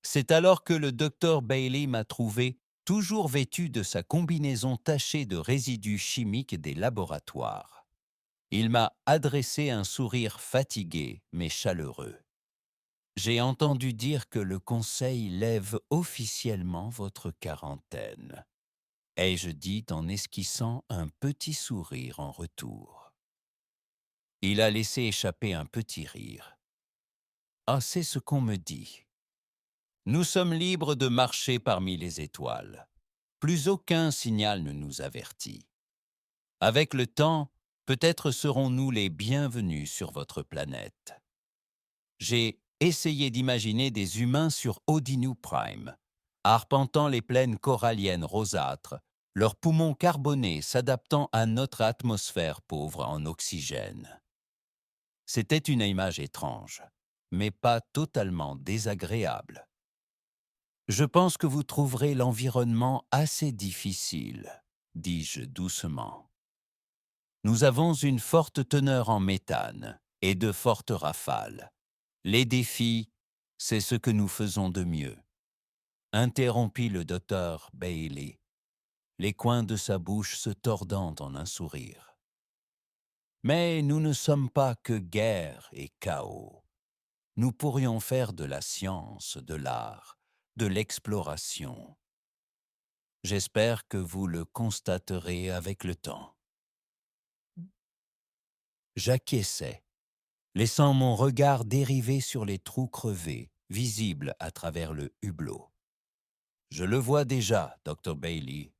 C'est alors que le docteur Bailey m'a trouvé, toujours vêtu de sa combinaison tachée de résidus chimiques des laboratoires. Il m'a adressé un sourire fatigué mais chaleureux. J'ai entendu dire que le Conseil lève officiellement votre quarantaine, ai-je dit en esquissant un petit sourire en retour. Il a laissé échapper un petit rire. Ah, c'est ce qu'on me dit. Nous sommes libres de marcher parmi les étoiles. Plus aucun signal ne nous avertit. Avec le temps, peut-être serons-nous les bienvenus sur votre planète. J'ai essayé d'imaginer des humains sur Odinu Prime, arpentant les plaines coralliennes rosâtres, leurs poumons carbonés s'adaptant à notre atmosphère pauvre en oxygène. C'était une image étrange, mais pas totalement désagréable. Je pense que vous trouverez l'environnement assez difficile, dis-je doucement. Nous avons une forte teneur en méthane et de fortes rafales. Les défis, c'est ce que nous faisons de mieux. Interrompit le docteur Bailey, les coins de sa bouche se tordant en un sourire. Mais nous ne sommes pas que guerre et chaos. Nous pourrions faire de la science, de l'art, de l'exploration. J'espère que vous le constaterez avec le temps. J'acquiesçais, laissant mon regard dériver sur les trous crevés, visibles à travers le hublot. Je le vois déjà, Dr. Bailey.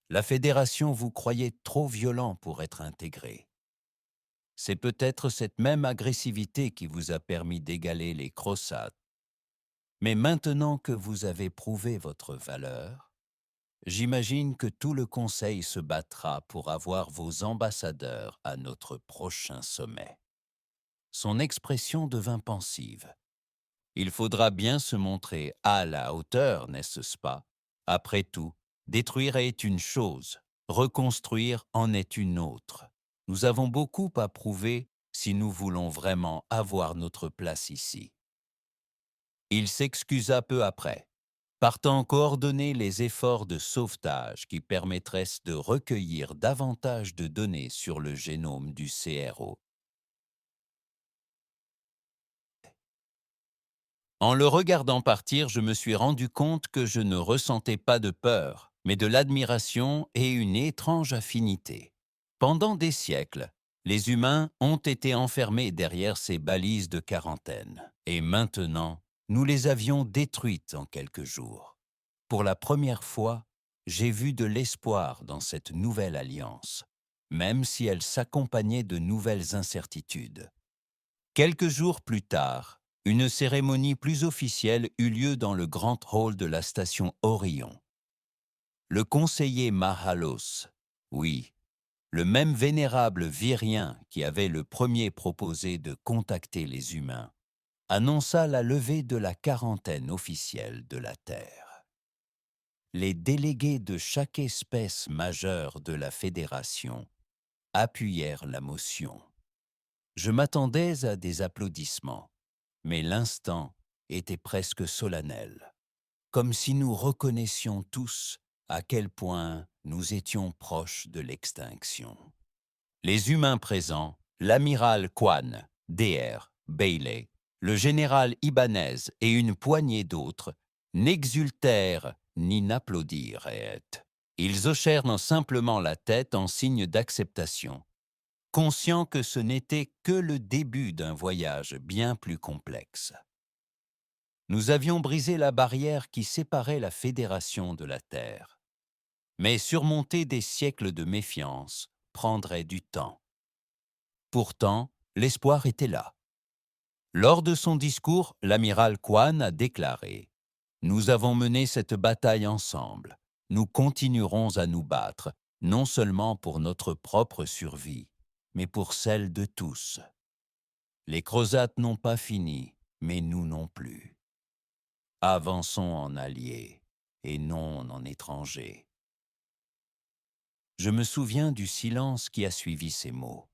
La Fédération vous croyait trop violent pour être intégré. C'est peut-être cette même agressivité qui vous a permis d'égaler les Crossats. Mais maintenant que vous avez prouvé votre valeur, j'imagine que tout le Conseil se battra pour avoir vos ambassadeurs à notre prochain sommet. Son expression devint pensive. Il faudra bien se montrer à la hauteur, n'est-ce pas? Après tout, détruire est une chose, reconstruire en est une autre. Nous avons beaucoup à prouver si nous voulons vraiment avoir notre place ici. Il s'excusa peu après, partant coordonner les efforts de sauvetage qui permettraient de recueillir davantage de données sur le génome du CRO. En le regardant partir, je me suis rendu compte que je ne ressentais pas de peur, mais de l'admiration et une étrange affinité. Pendant des siècles, les humains ont été enfermés derrière ces balises de quarantaine, et maintenant, nous les avions détruites en quelques jours. Pour la première fois, j'ai vu de l'espoir dans cette nouvelle alliance, même si elle s'accompagnait de nouvelles incertitudes. Quelques jours plus tard, une cérémonie plus officielle eut lieu dans le grand hall de la station Orion. Le conseiller Mahalos, oui, le même vénérable Vyrien qui avait le premier proposé de contacter les humains, annonça la levée de la quarantaine officielle de la Terre. Les délégués de chaque espèce majeure de la Fédération appuyèrent la motion. Je m'attendais à des applaudissements, mais l'instant était presque solennel, comme si nous reconnaissions tous à quel point nous étions proches de l'extinction. Les humains présents, l'amiral Kwan, DR, Bailey, le général Ibanez et une poignée d'autres, n'exultèrent ni n'applaudirent. Ils hochèrent simplement la tête en signe d'acceptation, conscients que ce n'était que le début d'un voyage bien plus complexe. Nous avions brisé la barrière qui séparait la Fédération de la Terre. Mais surmonter des siècles de méfiance prendrait du temps. Pourtant, l'espoir était là. Lors de son discours, l'amiral Kwan a déclaré « Nous avons mené cette bataille ensemble. Nous continuerons à nous battre, non seulement pour notre propre survie, mais pour celle de tous. Les Crozates n'ont pas fini, mais nous non plus. Avançons en alliés et non en étrangers. » Je me souviens du silence qui a suivi ces mots.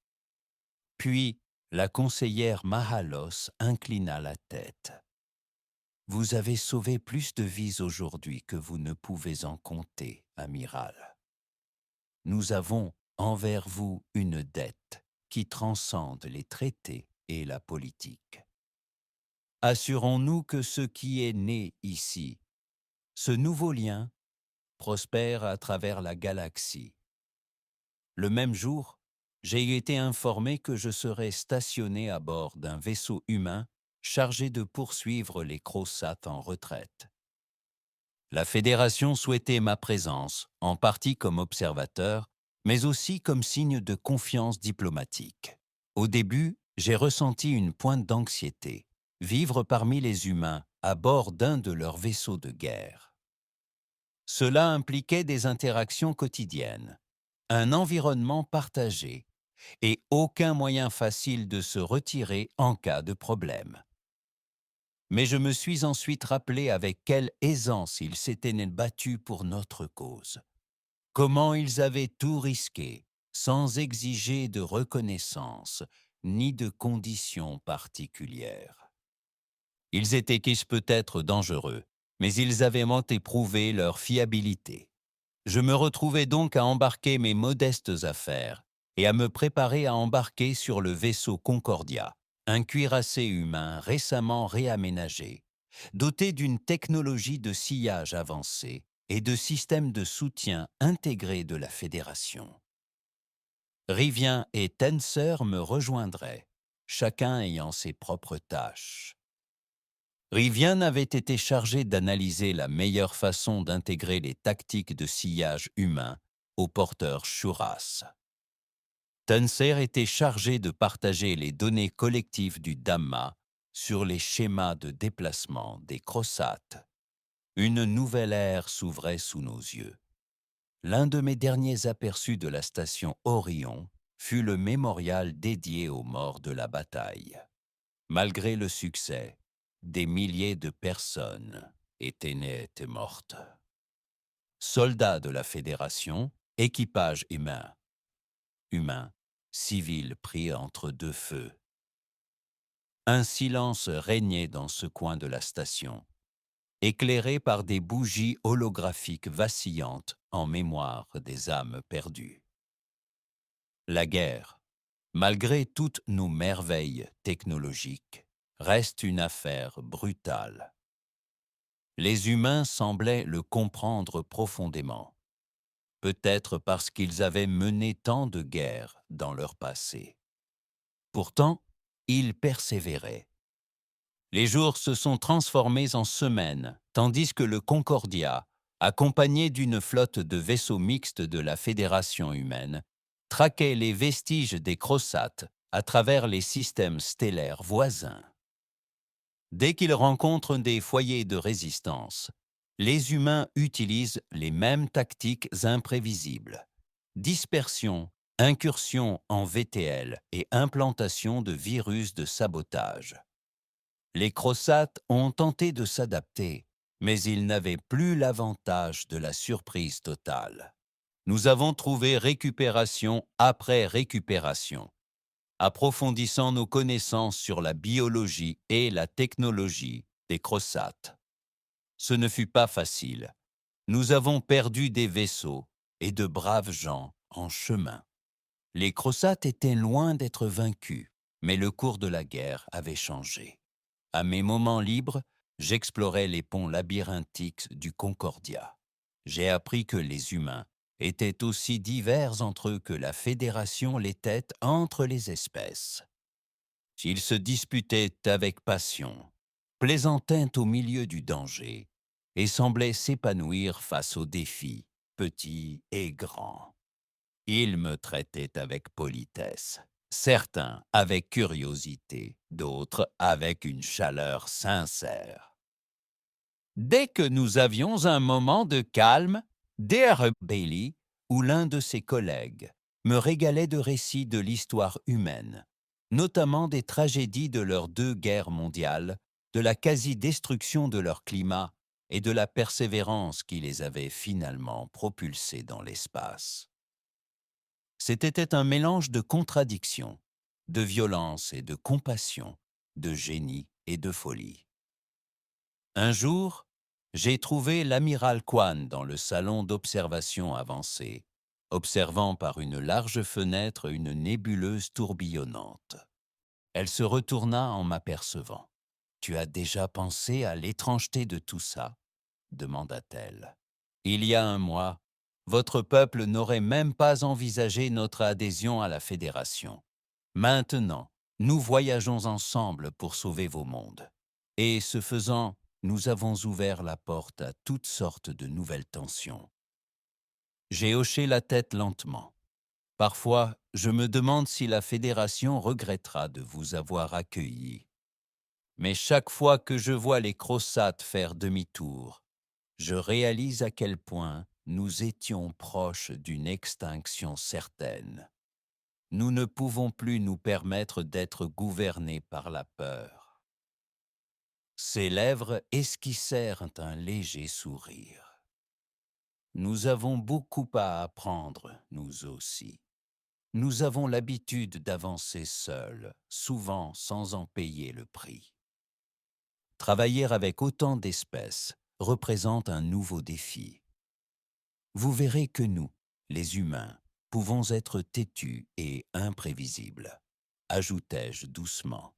Puis, la conseillère Mahalos inclina la tête. « Vous avez sauvé plus de vies aujourd'hui que vous ne pouvez en compter, amiral. Nous avons envers vous une dette qui transcende les traités et la politique. Assurons-nous que ce qui est né ici, ce nouveau lien, prospère à travers la galaxie. » Le même jour, j'ai été informé que je serais stationné à bord d'un vaisseau humain chargé de poursuivre les Crozates en retraite. La Fédération souhaitait ma présence, en partie comme observateur, mais aussi comme signe de confiance diplomatique. Au début, j'ai ressenti une pointe d'anxiété, vivre parmi les humains à bord d'un de leurs vaisseaux de guerre. Cela impliquait des interactions quotidiennes, un environnement partagé et aucun moyen facile de se retirer en cas de problème. Mais je me suis ensuite rappelé avec quelle aisance ils s'étaient battus pour notre cause. Comment ils avaient tout risqué, sans exiger de reconnaissance ni de conditions particulières. Ils étaient peut-être dangereux, mais ils avaient monté prouvé leur fiabilité. Je me retrouvais donc à embarquer mes modestes affaires et à me préparer à embarquer sur le vaisseau Concordia, un cuirassé humain récemment réaménagé, doté d'une technologie de sillage avancée et de systèmes de soutien intégrés de la Fédération. Rivien et Tenseur me rejoindraient, chacun ayant ses propres tâches. Rivien avait été chargé d'analyser la meilleure façon d'intégrer les tactiques de sillage humain aux porteurs Shuras. Tenser était chargé de partager les données collectives du Dhamma sur les schémas de déplacement des Crozates. Une nouvelle ère s'ouvrait sous nos yeux. L'un de mes derniers aperçus de la station Orion fut le mémorial dédié aux morts de la bataille. Malgré le succès, des milliers de personnes étaient nées et mortes. Soldats de la Fédération, équipage humain. Humains, civils pris entre deux feux. Un silence régnait dans ce coin de la station, éclairé par des bougies holographiques vacillantes en mémoire des âmes perdues. La guerre, malgré toutes nos merveilles technologiques, reste une affaire brutale. Les humains semblaient le comprendre profondément, peut-être parce qu'ils avaient mené tant de guerres dans leur passé. Pourtant, ils persévéraient. Les jours se sont transformés en semaines, tandis que le Concordia, accompagné d'une flotte de vaisseaux mixtes de la Fédération humaine, traquait les vestiges des Crozates à travers les systèmes stellaires voisins. Dès qu'ils rencontrent des foyers de résistance, les humains utilisent les mêmes tactiques imprévisibles. Dispersion, incursion en VTL et implantation de virus de sabotage. Les Crozates ont tenté de s'adapter, mais ils n'avaient plus l'avantage de la surprise totale. Nous avons trouvé récupération après récupération. approfondissant nos connaissances sur la biologie et la technologie des Crossates. Ce ne fut pas facile. Nous avons perdu des vaisseaux et de braves gens en chemin. Les Crossates étaient loin d'être vaincus, mais le cours de la guerre avait changé. À mes moments libres, j'explorais les ponts labyrinthiques du Concordia. J'ai appris que les humains étaient aussi divers entre eux que la Fédération l'était entre les espèces. Ils se disputaient avec passion, plaisantaient au milieu du danger et semblaient s'épanouir face aux défis, petits et grands. Ils me traitaient avec politesse, certains avec curiosité, d'autres avec une chaleur sincère. Dès que nous avions un moment de calme, D.R. Bailey ou l'un de ses collègues me régalait de récits de l'histoire humaine, notamment des tragédies de leurs 2 guerres mondiales, de la quasi-destruction de leur climat et de la persévérance qui les avait finalement propulsés dans l'espace. C'était un mélange de contradictions, de violence et de compassion, de génie et de folie. Un jour, j'ai trouvé l'amiral Kwan dans le salon d'observation avancée, observant par une large fenêtre une nébuleuse tourbillonnante. Elle se retourna en m'apercevant. « Tu as déjà pensé à l'étrangeté de tout ça ?» demanda-t-elle. « Il y a un mois, votre peuple n'aurait même pas envisagé notre adhésion à la Fédération. Maintenant, nous voyageons ensemble pour sauver vos mondes. Et ce faisant, nous avons ouvert la porte à toutes sortes de nouvelles tensions. » J'ai hoché la tête lentement. Parfois, je me demande si la Fédération regrettera de vous avoir accueillis. Mais chaque fois que je vois les Crossates faire demi-tour, je réalise à quel point nous étions proches d'une extinction certaine. Nous ne pouvons plus nous permettre d'être gouvernés par la peur. Ses lèvres esquissèrent un léger sourire. Nous avons beaucoup à apprendre, nous aussi. Nous avons l'habitude d'avancer seuls, souvent sans en payer le prix. Travailler avec autant d'espèces représente un nouveau défi. Vous verrez que nous, les humains, pouvons être têtus et imprévisibles, ajoutai-je doucement.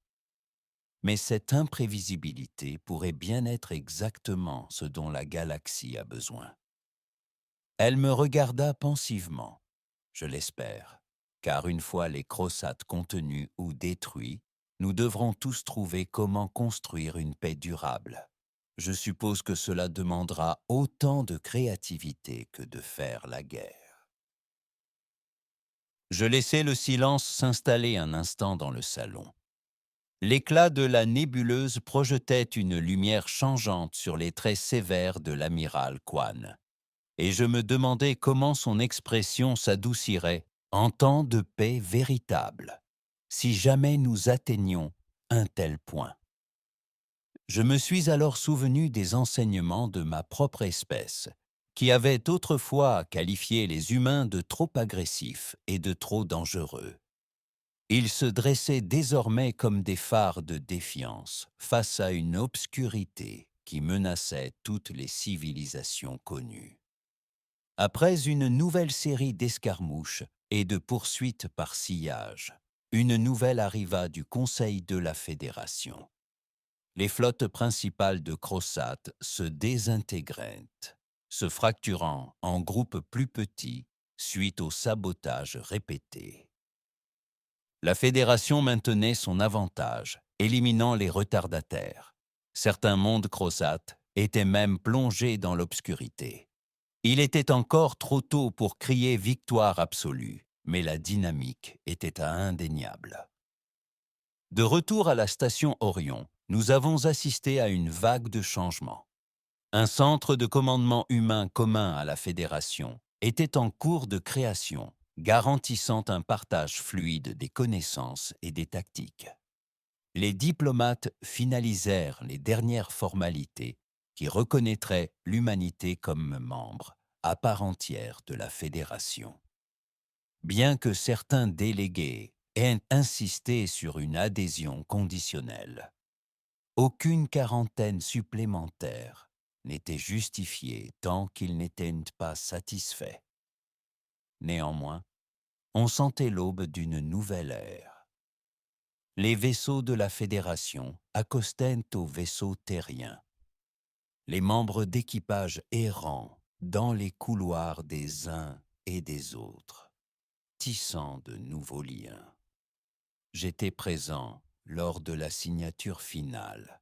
Mais cette imprévisibilité pourrait bien être exactement ce dont la galaxie a besoin. Elle me regarda pensivement. Je l'espère, car une fois les Crossates contenus ou détruits, nous devrons tous trouver comment construire une paix durable. Je suppose que cela demandera autant de créativité que de faire la guerre. Je laissai le silence s'installer un instant dans le salon. L'éclat de la nébuleuse projetait une lumière changeante sur les traits sévères de l'amiral Kwan, et je me demandais comment son expression s'adoucirait en temps de paix véritable, si jamais nous atteignions un tel point. Je me suis alors souvenu des enseignements de ma propre espèce, qui avait autrefois qualifié les humains de trop agressifs et de trop dangereux. Ils se dressaient désormais comme des phares de défiance face à une obscurité qui menaçait toutes les civilisations connues. Après une nouvelle série d'escarmouches et de poursuites par sillage, une nouvelle arriva du Conseil de la Fédération. Les flottes principales de Crossates se désintégrèrent, se fracturant en groupes plus petits suite aux sabotages répétés. La Fédération maintenait son avantage, éliminant les retardataires. Certains mondes Crossates étaient même plongés dans l'obscurité. Il était encore trop tôt pour crier victoire absolue, mais la dynamique était indéniable. De retour à la station Orion, nous avons assisté à une vague de changements. Un centre de commandement humain commun à la Fédération était en cours de création, garantissant un partage fluide des connaissances et des tactiques. Les diplomates finalisèrent les dernières formalités qui reconnaîtraient l'humanité comme membre à part entière de la Fédération. Bien que certains délégués et insisté sur une adhésion conditionnelle. Aucune quarantaine supplémentaire n'était justifiée tant qu'ils n'étaient pas satisfaits. Néanmoins, on sentait l'aube d'une nouvelle ère. Les vaisseaux de la Fédération accostaient aux vaisseaux terriens. Les membres d'équipage errant dans les couloirs des uns et des autres, tissant de nouveaux liens. J'étais présent lors de la signature finale.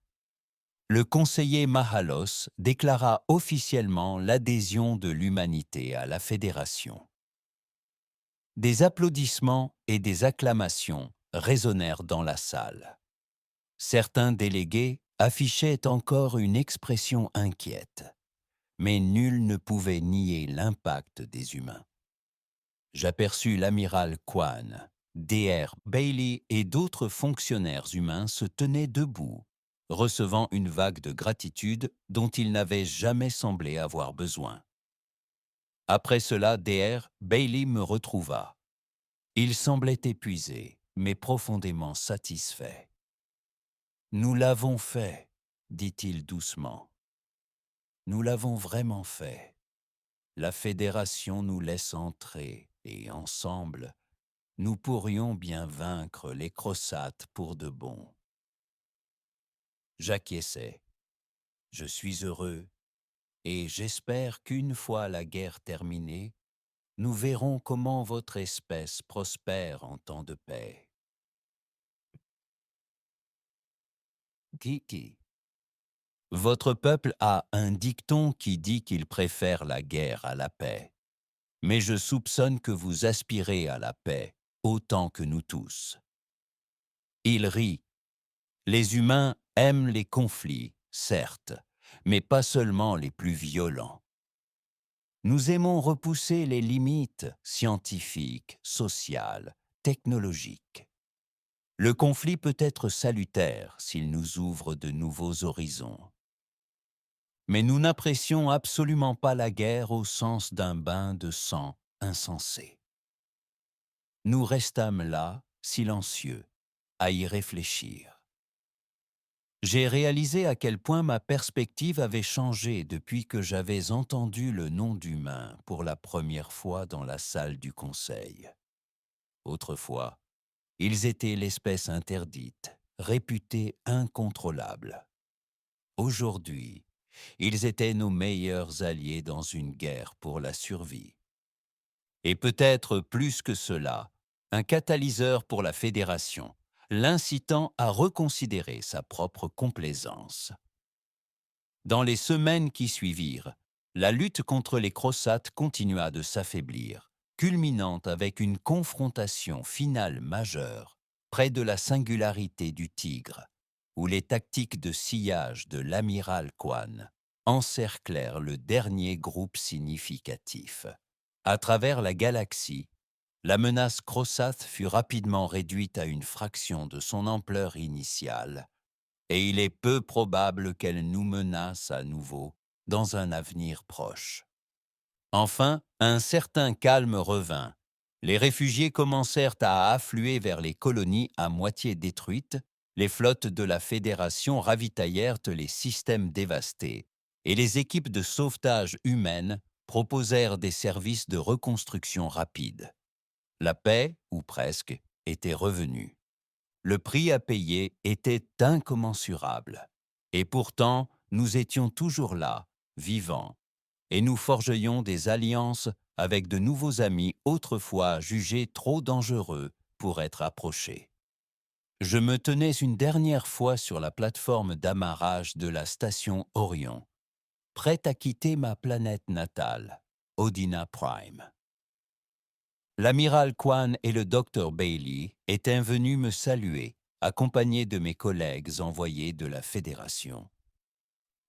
Le conseiller Mahalos déclara officiellement l'adhésion de l'humanité à la Fédération. Des applaudissements et des acclamations résonnèrent dans la salle. Certains délégués affichaient encore une expression inquiète, mais nul ne pouvait nier l'impact des humains. J'aperçus l'amiral Kwan, Dr. Bailey et d'autres fonctionnaires humains se tenaient debout, recevant une vague de gratitude dont ils n'avaient jamais semblé avoir besoin. Après cela, Dr. Bailey me retrouva. Il semblait épuisé, mais profondément satisfait. « Nous l'avons fait, » dit-il doucement. « Nous l'avons vraiment fait. La Fédération nous laisse entrer et ensemble, nous pourrions bien vaincre les Crossates pour de bon. » J'acquiesçai. Je suis heureux et j'espère qu'une fois la guerre terminée, nous verrons comment votre espèce prospère en temps de paix. Kiki. Votre peuple a un dicton qui dit qu'il préfère la guerre à la paix. Mais je soupçonne que vous aspirez à la paix autant que nous tous. Il rit. Les humains aiment les conflits, certes, mais pas seulement les plus violents. Nous aimons repousser les limites scientifiques, sociales, technologiques. Le conflit peut être salutaire s'il nous ouvre de nouveaux horizons. Mais nous n'apprécions absolument pas la guerre au sens d'un bain de sang insensé. Nous restâmes là, silencieux, à y réfléchir. J'ai réalisé à quel point ma perspective avait changé depuis que j'avais entendu le nom d'humain pour la première fois dans la salle du conseil. Autrefois, ils étaient l'espèce interdite, réputée incontrôlable. Aujourd'hui, ils étaient nos meilleurs alliés dans une guerre pour la survie. Et peut-être plus que cela, un catalyseur pour la Fédération, l'incitant à reconsidérer sa propre complaisance. Dans les semaines qui suivirent, la lutte contre les Crossates continua de s'affaiblir, culminant avec une confrontation finale majeure près de la singularité du Tigre, où les tactiques de sillage de l'amiral Kwan encerclèrent le dernier groupe significatif. À travers la galaxie, la menace Crossat fut rapidement réduite à une fraction de son ampleur initiale, et il est peu probable qu'elle nous menace à nouveau dans un avenir proche. Enfin, un certain calme revint. Les réfugiés commencèrent à affluer vers les colonies à moitié détruites, les flottes de la Fédération ravitaillèrent les systèmes dévastés, et les équipes de sauvetage humaines proposèrent des services de reconstruction rapide. La paix, ou presque, était revenue. Le prix à payer était incommensurable. Et pourtant, nous étions toujours là, vivants, et nous forgions des alliances avec de nouveaux amis autrefois jugés trop dangereux pour être approchés. Je me tenais une dernière fois sur la plateforme d'amarrage de la station Orion, prêt à quitter ma planète natale, Odina Prime. L'amiral Kwan et le docteur Bailey étaient venus me saluer, accompagnés de mes collègues envoyés de la Fédération.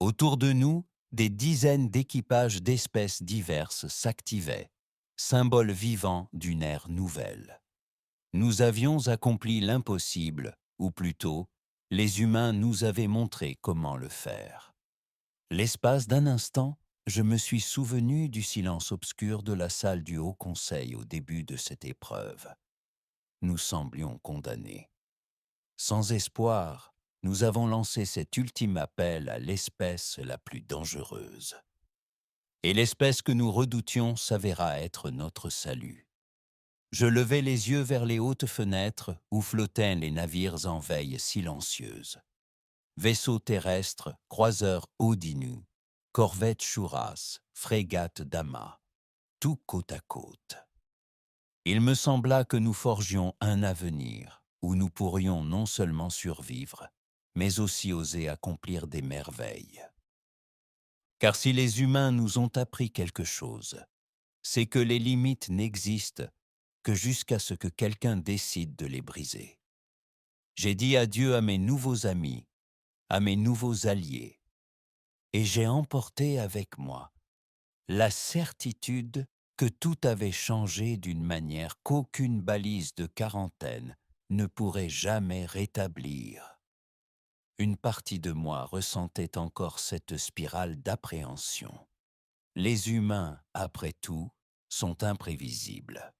Autour de nous, des dizaines d'équipages d'espèces diverses s'activaient, symbole vivant d'une ère nouvelle. Nous avions accompli l'impossible, ou plutôt, les humains nous avaient montré comment le faire. L'espace d'un instant, je me suis souvenu du silence obscur de la salle du Haut Conseil au début de cette épreuve. nous semblions condamnés. Sans espoir, nous avons lancé cet ultime appel à l'espèce la plus dangereuse. Et l'espèce que nous redoutions s'avéra être notre salut. Je levai les yeux vers les hautes fenêtres où flottaient les navires en veille silencieuse. Vaisseaux terrestres, croiseurs Odinu, corvettes Chouras, frégates Dama, tout côte à côte. Il me sembla que nous forgions un avenir où nous pourrions non seulement survivre, mais aussi oser accomplir des merveilles. Car si les humains nous ont appris quelque chose, c'est que les limites n'existent que jusqu'à ce que quelqu'un décide de les briser. J'ai dit adieu à mes nouveaux amis, à mes nouveaux alliés, et j'ai emporté avec moi la certitude que tout avait changé d'une manière qu'aucune balise de quarantaine ne pourrait jamais rétablir. Une partie de moi ressentait encore cette spirale d'appréhension. Les humains, après tout, sont imprévisibles.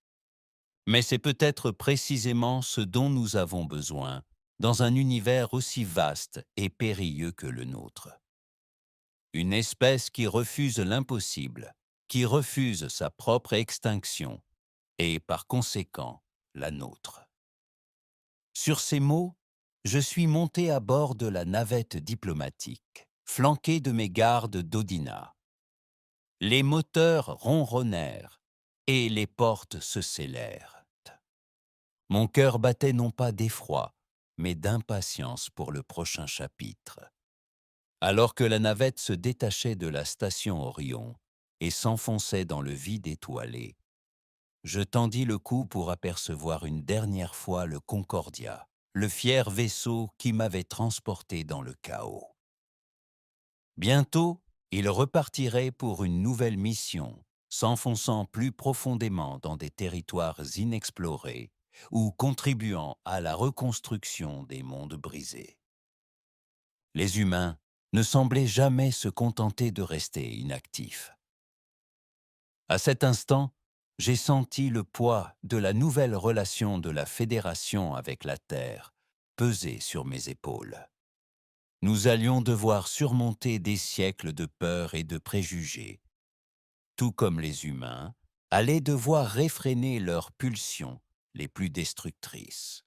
Mais c'est peut-être précisément ce dont nous avons besoin dans un univers aussi vaste et périlleux que le nôtre. Une espèce qui refuse l'impossible, qui refuse sa propre extinction, et par conséquent la nôtre. Sur ces mots, je suis monté à bord de la navette diplomatique, flanqué de mes gardes d'Odina. Les moteurs ronronnèrent et les portes se scellèrent. Mon cœur battait non pas d'effroi, mais d'impatience pour le prochain chapitre. Alors que la navette se détachait de la station Orion et s'enfonçait dans le vide étoilé, je tendis le cou pour apercevoir une dernière fois le Concordia, le fier vaisseau qui m'avait transporté dans le chaos. Bientôt, il repartirait pour une nouvelle mission, s'enfonçant plus profondément dans des territoires inexplorés ou contribuant à la reconstruction des mondes brisés. Les humains ne semblaient jamais se contenter de rester inactifs. À cet instant, j'ai senti le poids de la nouvelle relation de la Fédération avec la Terre peser sur mes épaules. Nous allions devoir surmonter des siècles de peur et de préjugés, tout comme les humains allaient devoir réfréner leurs pulsions les plus destructrices.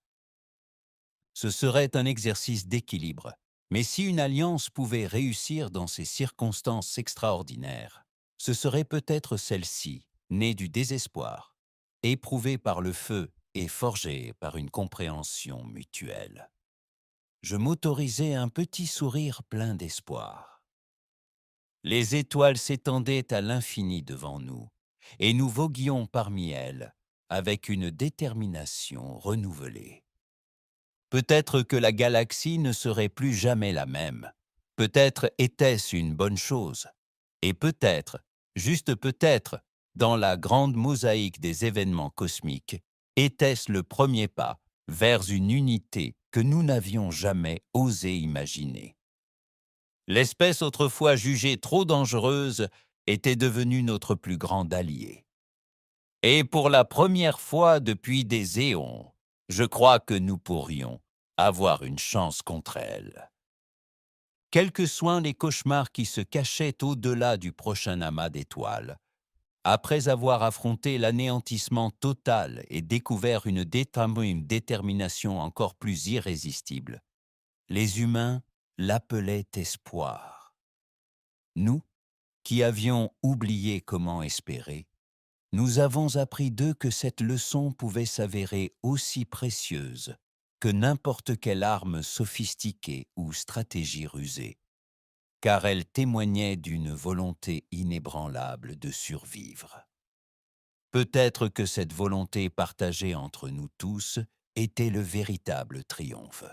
Ce serait un exercice d'équilibre, mais si une alliance pouvait réussir dans ces circonstances extraordinaires, ce serait peut-être celle-ci, née du désespoir, éprouvée par le feu et forgée par une compréhension mutuelle. Je m'autorisai un petit sourire plein d'espoir. Les étoiles s'étendaient à l'infini devant nous, et nous voguions parmi elles avec une détermination renouvelée. Peut-être que la galaxie ne serait plus jamais la même. Peut-être était-ce une bonne chose. Et peut-être, juste peut-être, dans la grande mosaïque des événements cosmiques, était-ce le premier pas vers une unité que nous n'avions jamais osé imaginer. L'espèce autrefois jugée trop dangereuse était devenue notre plus grand allié. Et pour la première fois depuis des éons, je crois que nous pourrions avoir une chance contre elle. Quels que soient les cauchemars qui se cachaient au-delà du prochain amas d'étoiles, après avoir affronté l'anéantissement total et découvert une détermination encore plus irrésistible, les humains l'appelaient espoir. Nous, qui avions oublié comment espérer, nous avons appris d'eux que cette leçon pouvait s'avérer aussi précieuse que n'importe quelle arme sophistiquée ou stratégie rusée, car elle témoignait d'une volonté inébranlable de survivre. Peut-être que cette volonté partagée entre nous tous était le véritable triomphe.